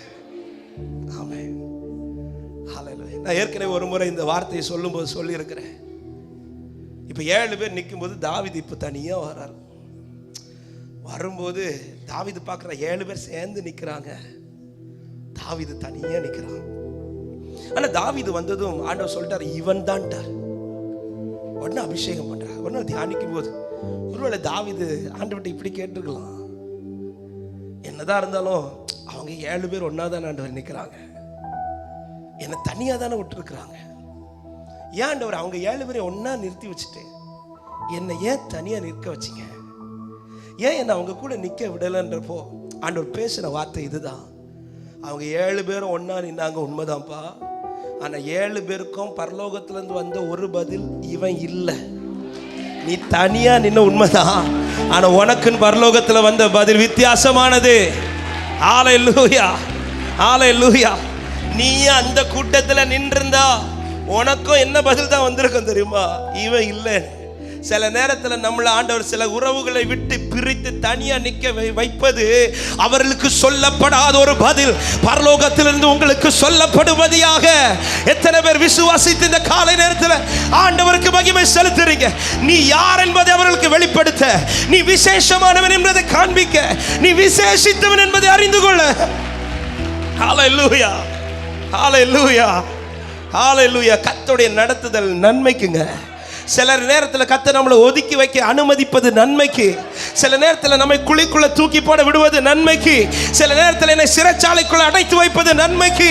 ஆமென். ஹல்லேலூயா. நான் ஏற்கனவே ஒரு முறை இந்த வார்த்தையை சொல்லும்போது சொல்லியிருக்கிறேன். இப்போ 7 பேர் நிற்கும்போது தாவீது இப்போ தனியாக வர்றார். வரும்போது தாவீது பார்க்குற 7 பேர் சேர்ந்து நிற்கிறாங்க, தாவீது தனியாக நிற்கிறான். ஆனா தாவீது வந்ததும் ஆண்டவர் சொல்லிட்டார், இவன் தான்ட்டார். உடனே அபிஷேகம் பண்றார். உடனே தியானிக்கும் போது ஒருவேளை தாவீது ஆண்டவர்கிட்ட இப்படி கேட்டிருக்கலாம், என்னதான் இருந்தாலும் அவங்க 7 பேர் ஒன்னாதான் ஆண்டவர் நிற்கிறாங்க, என்னை தனியா தானே விட்டுருக்குறாங்க. ஏன் ஆண்டவர் அவங்க 7 பேரை ஒன்னா நிறுத்தி வச்சுட்டு என்னை ஏன் தனியா நிற்க வச்சிங்க, ஏன் என்னை அவங்க கூட நிற்க விடலைன்றப்போ ஆண்டவர் பேசின வார்த்தை இதுதான். அவங்க 7 பேரும் ஒன்னா நின்னாங்க, உண்மைதான்ப்பா. ஆனா 7 பேருக்கும் பரலோகத்திலிருந்து வந்த ஒரு பதில் இவன் இல்லை. நீ தனியா நின்ன உண்மைதான், ஆனா உனக்குன்னு பரலோகத்துல வந்த பதில் வித்தியாசமானது. ஹல்லேலூயா, ஹல்லேலூயா. நீ அந்த கூட்டத்துல நின்றிருந்தா உனக்கும் என்ன பதில் தான் வந்திருக்கும் தெரியுமா? இவன் இல்லை. சில நேரத்தில் நம்மளை ஆண்டவர் சில உறவுகளை விட்டு பிரித்து தனியா நிற்க வைப்பது அவர்களுக்கு சொல்லப்படாத ஒரு பதில் பரலோகத்திலிருந்து உங்களுக்கு சொல்லப்படுவதாக. எத்தனை பேர் விசுவாசித்து இந்த காலை நேரத்தில் ஆண்டவருக்கு மகிமை செலுத்துறீங்க? நீ யார் என்பதை அவர்களுக்கு வெளிப்படுத்த, நீ விசேஷமானவன் என்பதை காண்பிக்க, நீ விசேஷித்தவன் என்பதை அறிந்து கொள்ள. ஹல்லேலூயா, ஹல்லேலூயா, ஹல்லேலூயா. கர்த்தருடைய நடத்துதல் நன்மைக்குங்க. சில நேரத்தில் கர்த்தர் நம்மளை ஒதுக்கி வைக்க அனுமதிப்பது நன்மைக்கு, சில நேரத்தில் நம்மை குழிக்குள்ள தூக்கி போட விடுவது நன்மைக்கு, சில நேரத்தில் என்னை சிறைச்சாலைக்குள்ள அடைத்து வைப்பது நன்மைக்கு,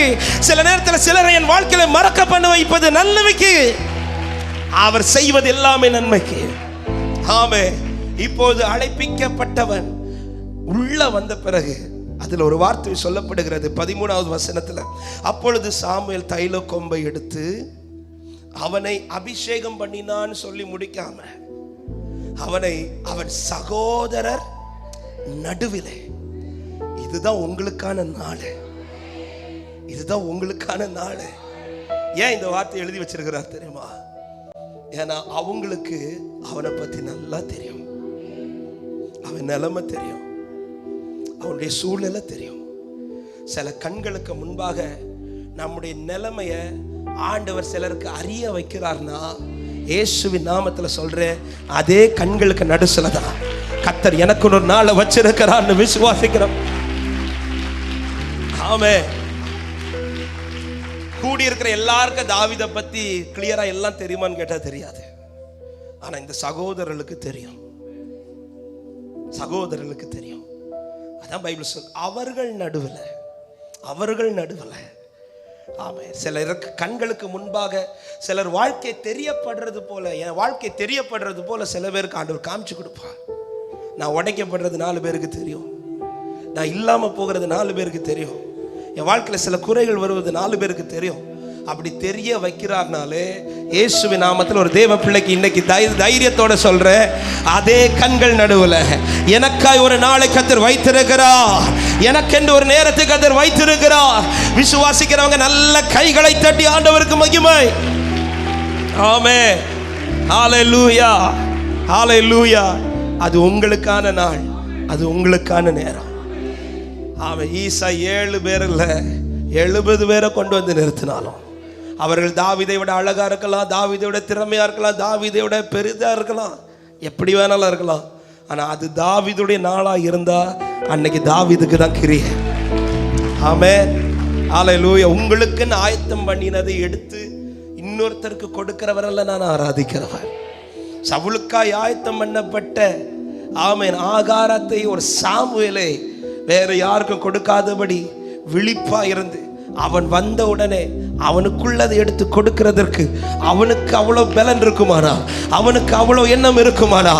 சில நேரத்தில் சிலரை என் வாழ்க்கையில மறக்க பண்ண வைப்பது நன்மைக்கு. அவர் செய்வது எல்லாமே நன்மைக்கு. ஆமே. இப்போது அழைப்பிக்கப்பட்டவன் உள்ள வந்த பிறகு அதில் ஒரு வார்த்தை சொல்லப்படுகிறது 13வது வசனத்தில். அப்பொழுது சாமுவேல் தைல கொம்பை எடுத்து அவனை அபிஷேகம் பண்ணினான்னு சொல்லி முடிக்காம அவனை அவன் சகோதரர் நடுவிலே, இதுதான் உங்களுக்கான நாள், இதுதான் உங்களுக்கான நாள். ஏன் இந்த வார்த்தை எழுதி வச்சிருக்கிறார் தெரியுமா? ஏன்னா அவங்களுக்கு அவனை பத்தி நல்லா தெரியும், அவன் நிலைமை தெரியும், அவனுடைய சூழ்நிலை தெரியும். சில கண்களுக்கு முன்பாக நம்முடைய நிலைமைய ஆண்டவர் சிலருக்கு அறிய வைக்கிறார்னா, இயேசுவின் நாமத்தில் சொல்றேன், அதே கண்களுக்கு நடுசுல தான் கர்த்தர் எனக்கு ஒரு நாளை வச்சிருக்கிறார்னு விசுவாசிக்கிறோம். ஆமே. கூடியிருக்கிற எல்லாருக்கும் தாவீதை பத்தி கிளியரா எல்லாம் தெரியுமான்னு கேட்டா தெரியாது. ஆனா இந்த சகோதரர்களுக்கு தெரியும், சகோதரர்களுக்கு தெரியும். அதான் பைபிள் சொல், அவர்கள் நடுவில், அவர்கள் நடுவில். ஆமே. சிலருக்கு கண்களுக்கு முன்பாக சிலர் வாழ்க்கை தெரியப்படுறது போல, என் வாழ்க்கை தெரியப்படுறது போல சில பேருக்கு ஆண்டவர் காமிச்சு கொடுப்பார். நான் உடைக்கப்படுறது 4 பேருக்கு தெரியும், நான் இல்லாம போகிறது 4 பேருக்கு தெரியும், என் வாழ்க்கையில் சில குறைகள் வருவது 4 பேருக்கு தெரியும். அப்படி தெரிய வைக்கிறார்னாலே இயேசுவின் நாமத்தில் ஒரு தேவ பிள்ளைக்கு இன்னைக்கு தைரியத்தோட சொல்றேன், அதே கண்கள் நடுவில் எனக்காய் ஒரு நாளை கர்த்தர் வைத்திருக்கிறார், எனக்கென்று ஒரு நேரத்தை கர்த்தர் வைத்திருக்கிறார். விசுவாசிக்கிறவங்க நல்ல கைகளை தட்டி ஆண்டவருக்கு மகிமை. ஆமென், ஹல்லேலூயா, ஹல்லேலூயா. அது உங்களுக்கான நாள், அது உங்களுக்கான நேரம். ஆமென். ஈசா 7 பேர் இல்ல 70 பேரை கொண்டு வந்து நிறுத்தினாலும் அவர்கள் தாவீதை விட அழகா இருக்கலாம், தாவீதை விட திறமையா இருக்கலாம், தாவீதை விட பெரிதா இருக்கலாம், எப்படி வேணாலும் இருக்கலாம். ஆனா அது தாவீதுடைய நாளா இருந்தா அன்னைக்கு தாவீதுக்கு தான் கிரியை. ஆமென், ஹல்லேலூயா. உங்களுக்குன்னு ஆயத்தம் பண்ணினதை எடுத்து இன்னொருத்தருக்கு கொடுக்கிறவரல்ல நான் ஆராதிக்கிறவர். சவுலுக்காய் ஆயத்தம் பண்ணப்பட்ட ஆமென் ஆகாரத்தை ஒரு சாமுவேலை வேற யாருக்கும் கொடுக்காதபடி விழிப்பா இருந்து அவன் வந்த உடனே அவனுக்குள்ளதை எடுத்து கொடுக்கிறதற்கு அவனுக்கு அவ்வளவு பலன் இருக்குமானா, அவனுக்கு அவ்வளவு எண்ணம் இருக்குமானா,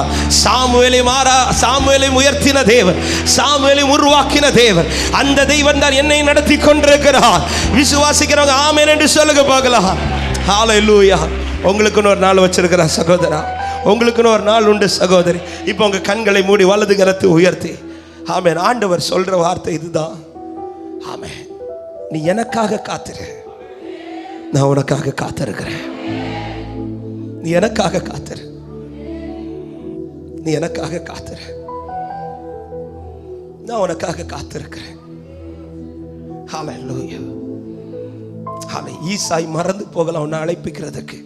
சாமுவேலை உயர்த்தின தேவன், சாமுவேலை உருவாக்கின தேவன், அந்த தெய்வன் தான் என்னை நடத்தி கொண்டிருக்கிறார். விசுவாசிக்கிறவங்க ஆமென் என்று சொல்லுங்க பார்க்கலாம். ஹல்லேலூயா. உங்களுக்குன்னு ஒரு நாள் வச்சிருக்கிறார் சகோதரா, உங்களுக்குன்னு ஒரு நாள் உண்டு சகோதரி. இப்போ உங்க கண்களை மூடி வலது கரத்தை உயர்த்தி ஆமென். ஆண்டவர் சொல்ற வார்த்தை இதுதான். ஆமென். நீ எனக்காக காத்திரு, நான் உனக்காக காத்திருக்கிறேன். நீ எனக்காக காத்திரு, நீ எனக்காக காத்திரு, நான் உனக்காக காத்திருக்கிறேன். ஹல்லேலூயா. ஹல்லேலூயா. ஈசாய் மறந்து போகலாம் உன்னை அழைப்பிக்கிறதுக்கு,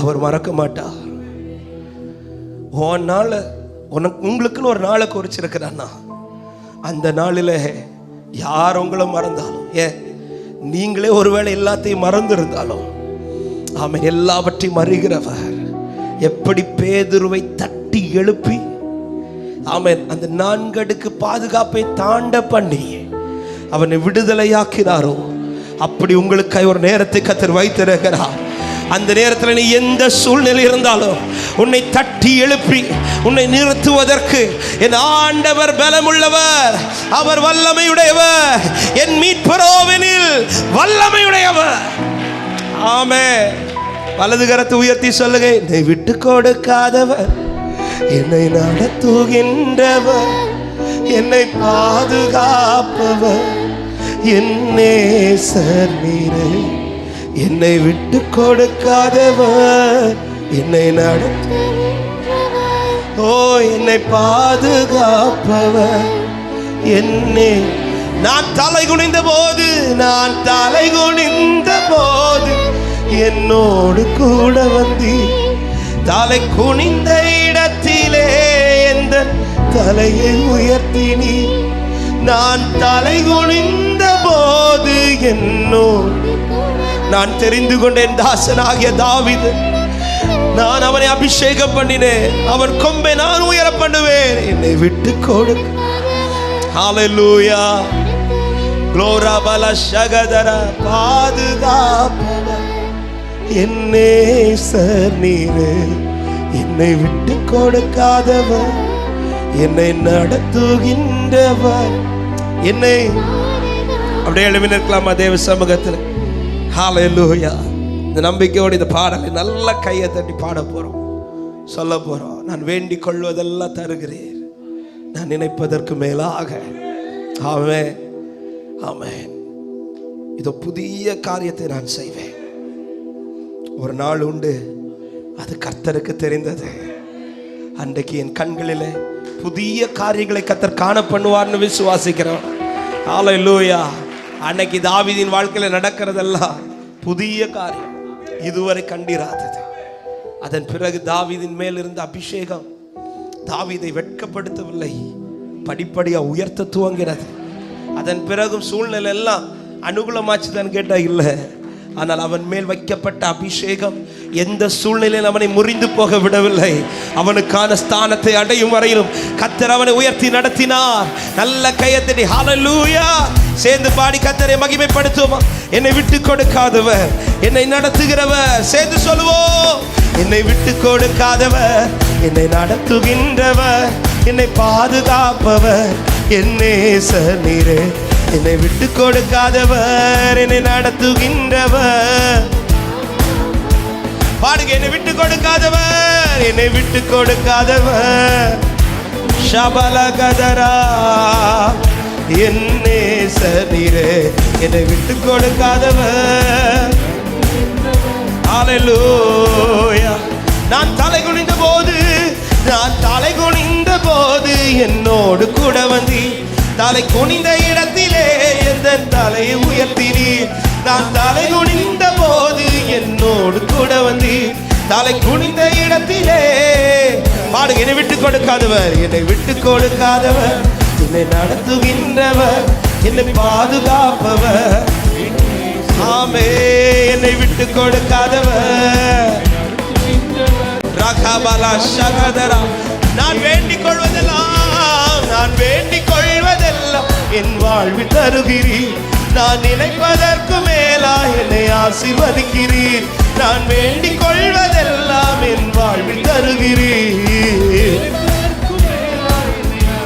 அவர் மறக்க மாட்டார். உன் நாள் உங்களுக்குன்னு ஒரு நாளை குறிச்சிருக்கிறான்னா அந்த நாளில் யார் உங்களை மறந்தாலும், ஏன் நீங்களே ஒருவேளை எல்லாத்தையும் மறந்திருந்தாலும் ஆமென், எல்லாவற்றையும் அறிகிறவர். எப்படி பேதுருவை தட்டி எழுப்பி ஆமென் அந்த 4 அடுக்கு பாதுகாப்பை தாண்ட பண்ணி அவனை விடுதலையாக்கினாரோ, அப்படி உங்களுக்கு ஒரு நேரத்தை கர்த்தர் வைத்திருக்கிறார். அந்த நேரத்தில் நீ எந்த சூழ்நிலை இருந்தாலும் உன்னை தட்டி எழுப்பி உன்னை நிறுத்துவதற்கு என் ஆண்டவர் பலமுள்ளவர், அவர் வல்லமையுடையவர், என் மீட்பரோவெனில் வல்லமையுடையவர். ஆமென். வலது கரத்தை உயர்த்தி சொல்லுங்க, என்னை விட்டு கொடுக்காதவர், என்னை நடத்துகின்றவர், என்னை பாதுகாப்பவர், என் நேசர் நீரே. என்னை விட்டு கொடுக்காதவர், என்னை ஓ என்னை பாதுகாப்பவர், என்னை நான் தலை குனிந்த போது என்னோடு கூட வந்தி. தலை குனிந்த இடத்திலே எந்த தலையை உயர்த்தினி. நான் தலை குனிந்த போது என்னோடு நான் தெரிந்து கொண்டேன் தாசனாகிய தாவீது. நான் அவனை அபிஷேகம் பண்ணினேன், அவன் கொம்பை நான் உயர பண்ணுவேன். என்னை விட்டு கொடுக்க. ஹல்லேலூயா. க்ளோரா பல ஷகதர பாதுகாப்பவர், என் நேசர் நீரே. என்னை விட்டு கொடுக்காதவர், என்னை நடத்துகின்றவர், என்னை அப்படியே எழுப்பி நிற்கலாமா தேவ சமூகத்தில்? ஹல்லேலூயா. இந்த நம்பிக்கையோடு இந்த பாடலை நல்ல கையை தட்டி பாட போறோம், சொல்ல போறோம். நான் வேண்டிக் கொள்வதெல்லாம் தருகிறேன், நான் நினைப்பதற்கு மேலாக. ஆமென், ஆமென். இதோ புதிய காரியத்தை நான் செய்வேன். ஒரு நாள் உண்டு, அது கர்த்தருக்கு தெரிந்தது. அன்றைக்கு என் கண்களிலே புதிய காரியங்களை கர்த்தர் காண பண்ணுவார்னு விசுவாசிக்கிறோம். ஹல்லேலூயா. அன்னைக்கு தாவீதின் வாழ்க்கையில் நடக்கிறதெல்லாம் புதிய காரியம், இதுவரை கண்டிராதது. அதன் பிறகு தாவீதின் மேல் இருந்த அபிஷேகம் தாவீதை வெட்கப்படுத்தவில்லை, படிப்படியாக உயர்த்த துவங்கினது. அதன் பிறகும் சூழ்நிலை எல்லாம் அனுகூலமாச்சுதான் கேட்டா இல்லை. ஆனால் அவன் மேல் வைக்கப்பட்ட அபிஷேகம் எந்த சூழ்நிலையில் அவனை முறிந்து போக விடவில்லை. அவனுக்கான ஸ்தானத்தை அடையும் வரையிலும் கர்த்தர் அவனை உயர்த்தி நடத்தினார். நல்ல கையத்தடி ஹல்லேலூயா சேர்ந்து பாடி கர்த்தரை மகிமைப்படுத்துவோமா? என்னை விட்டு கொடுக்காதவர், என்னை நடத்துகிறவர். சேர்ந்து சொல்லுவோம், என்னை விட்டு கொடுக்காதவர், என்னை நடத்துகின்றவர், என்னை பாதுகாப்பவர், என் நேசர் நீரே. என்னை விட்டு கொடுக்காதவர், என்னை நடத்துகின்றவர். பாடுங்க, என்னை விட்டு கொடுக்காதவர், என்னை விட்டு கொடுக்காதவர். ஷபலகதரா என் நேசர் நீரே. என்னை விட்டு கொடுக்காதவர். ஹல்லேலூயா. நான் தலை குனிந்த போது என்னோடு கூட வந்தி. தலை குனிந்த இடத்திலே எந்த தலையை உயர்த்தினீர். நான் தலை குனிந்த போது என்னோடு கூட வந்தி. தலை குனிந்த இடத்திலே பாடுங்க, என்னை விட்டு கொடுக்காதவர், என்னை விட்டு கொடுக்காதவர், என்னை நடத்துகின்றவர், என்னை பாதுகாப்பவர். ஆமே, என்னை விட்டு கொடுக்காதவர். ரகபலா ஷகதரா. நான் வேண்டிக் கொள்வதெல்லாம் என் வாழ்வில் தருகிறீர். நான் நினைப்பதற்கு மேலா என்னை ஆசீர்வதிக்கிறீர். நான் வேண்டிக் கொள்வதெல்லாம் என் வாழ்வில் தருகிறீர்.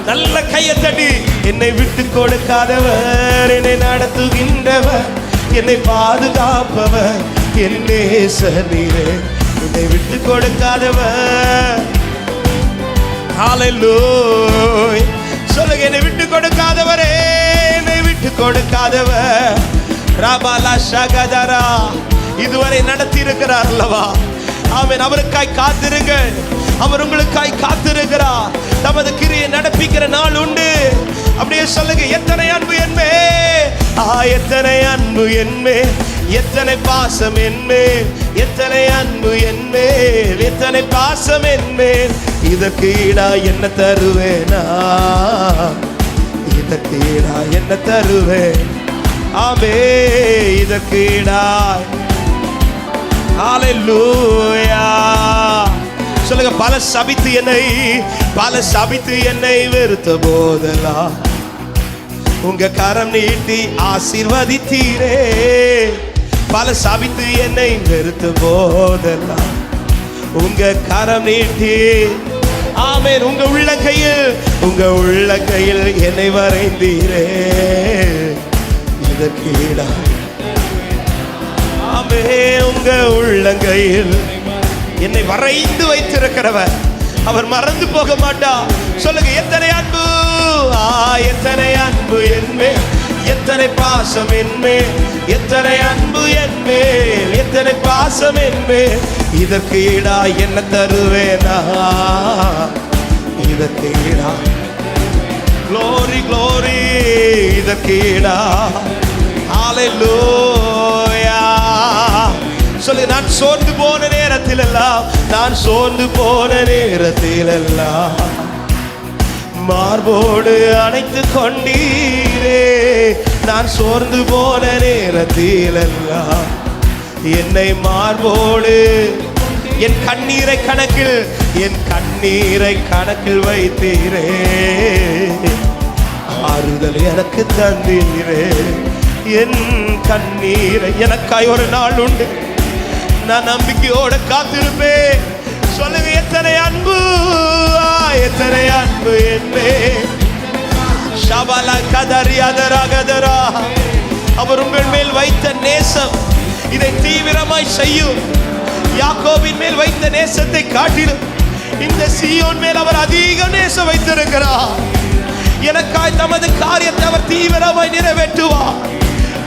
நல்ல கையை தட்டி, என்னை விட்டு கொடுக்காதவர், என்னை நடத்துகின்றவர், என்னை பாதுகாப்பவர், என் நேசர் நீரே. என்னை விட்டு கொடுக்காதவர். ஹல்லேலூயா. சொல்லுங்க, என்னை விட்டு கொடுக்காதவரே, என்னை விட்டு கொடுக்காதவர். ரபலா ஷகதரா. இதுவரை நடத்தி இருக்கிறார் அல்லவா? ஆமென். அவருக்காய் காத்திருங்கள், அவர் உங்களுக்காய் காத்திருக்கிறார். தமது கிரியை நடப்பிக்கிற நாள் உண்டு. அப்படியே சொல்லுங்க, எத்தனை அன்பு என்மே, எத்தனை அன்பு என்மே, எத்தனை பாசம் என்மேல், எத்தனை அன்பு என்மேல், எத்தனை பாசம் என்மேல். இதற்கு ஈடா என்ன தருவேனா? இதற்கு ஈடா என்ன தருவேன்? ஆமே, இதற்கு ஈடாய். ஹalleluya. சொல்லுங்க, பல சபித்து என்னை வெறுத்த போதெல்லாம் உங்க கரம் நீட்டி ஆசீர்வதித்தீரே. பல சபித்து என்னை வெறுத்த போதெல்லாம் உங்க கரம் நீட்டி, ஆமென், உங்க உள்ளங்கையில் என்னை வரைந்தீரே. இதற்கு ஈடாய். ஆமென், உங்க உள்ளங்கையில் என்னை வரைந்து வைத்திருக்கிறவர் அவர் மறந்து போக மாட்டார். சொல்லுங்க, எத்தனை அன்பு, எத்தனை அன்பு என்மேல், எத்தனை பாசம் என்மேல், எத்தனை அன்பு என்மேல், எத்தனை பாசம் என்மேல். இதற்கு ஈடா என்ன தருவேனா? இதற்கு ஈடா glory glory. இதற்கு ஈடா ஹalleluya. சொல்லு, நான் சோர்ந்து போன நேரத்தில் எல்லாம் மார்போடு அணைத்து கொண்டீரே. நான் சோர்ந்து போன நேரத்தில் எல்லாம் என்னை மார்போடு, என் கண்ணீரை கணக்கில் வைத்தீரே. ஆறுதல் எனக்கு தந்தீரே. என் கண்ணீரை எனக்காய் ஒரு நாள் உண்டு, நான் நம்பிக்கையோட காத்திருப்பேன். சொல்லுங்க, எத்தனை அன்பு என்பே. ஷபலா கதரியாதரா. அவர் உங்கள் மேல் வைத்த நேசம் இதை தீவிரமாய் செய்யும். யாக்கோபின் மேல் வைத்த நேசத்தை காட்டிலும் இந்த சீயோன் மேல் அவர் அதிக நேசம் வைத்திருக்கிறார். எனக்காய் தமது காரியத்தை அவர் தீவிரமாய் நிறைவேற்றுவார்.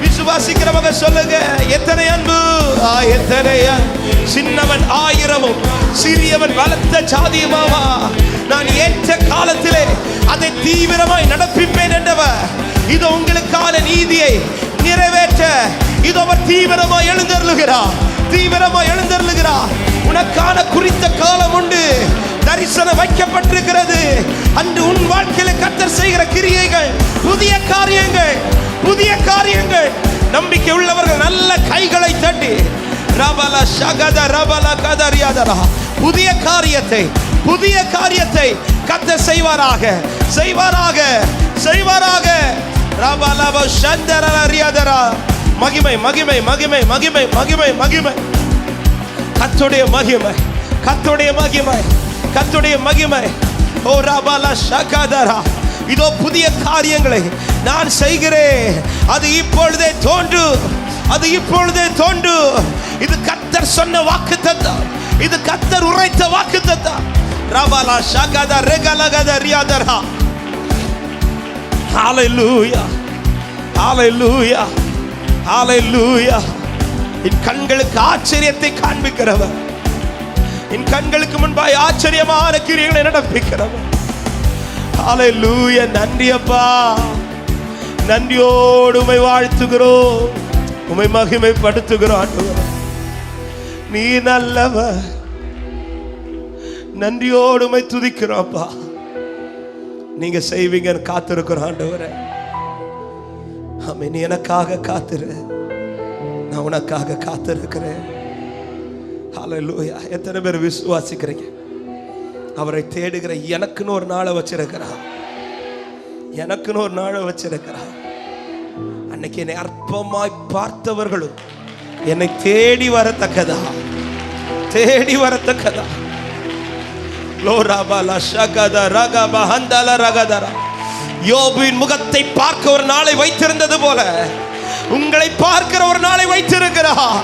விசுவாசிக்கிறவங்க சொல்லுங்க, எத்தனை அன்பு, எத்தனை சின்னவன் 1000 சிறியவன் பலத்த ஜாதியுமாவா. நான் ஏற்ற காலத்திலே அதை தீவிரமாய் நடப்பிப்பேன் என்றவர். இது உங்களுக்கான நீதியை நிறைவேற்ற இது அவர் தீவிரமாய் எழுந்தருளுகிறார். உனக்கான குறித்த காலம் உண்டு, தரிசனம் வைக்கப்பட்டிருக்கிறது. அன்று உன் வாழ்க்கையில கர்த்தர் செய்கிற கிரியைகள், புதிய காரியங்கள். நம்பிக்கை உள்ளவர்கள் நல்ல கைகளை தட்டி ரபல ஷகத ரபல கதரியாதரா. புதிய காரியத்தை கர்த்தர் செய்வாராக. ரபல ஷந்தரரியாதரா. மகிமை. கர்த்தருடைய மகிமை. ஓ ரபல ஷகதரா. இதோ புதிய காரியங்களை நான் செய்கிறேன், அது இப்பொழுதே தோன்று. இது கர்த்தர் சொன்ன வாக்குத்தத்தம், இது கர்த்தர் உரைத்த வாக்குத்தத்தம். ரபலா ஷகத ரெகலகத ரியாதரா. ஹalleluya. என் கண்களுக்கு ஆச்சரியத்தை காண்பிக்கிறவர், என் கண்களுக்கு முன்பாய் ஆச்சரியமான கிரியைகளை நடப்பிக்கிறவர். ஹalleluya. நன்றி அப்பா, நன்றியோடு உம்மை வாழ்த்துகிறோம், உம்மை மகிமைப்படுத்துகிறோம். ஆண்டவரே, நீ நல்லவர். நன்றியோடு உம்மை துதிக்கிறோம் அப்பா. நீங்க செய்வீங்கன்னு காத்திருக்கிறோம் ஆண்டவரே. ஆமென். நீ எனக்காக காத்திரு, நான் உனக்காக காத்திருக்கிறேன். ஹalleluya. எத்தனை பேர் விசுவாசிக்கிறீங்க? அவரை தேடுகிற எனக்குன்னு ஒரு நாளை வச்சிருக்கிறார். அன்னைக்கு என்னை அற்பமாய் பார்த்தவர்களும் என்னை தேடி வரத்தக்கதா. யோபின் முகத்தை பார்க்க ஒரு நாளை வைத்திருந்தது போல உங்களை பார்க்கிற ஒரு நாளை வைத்திருக்கிறார்.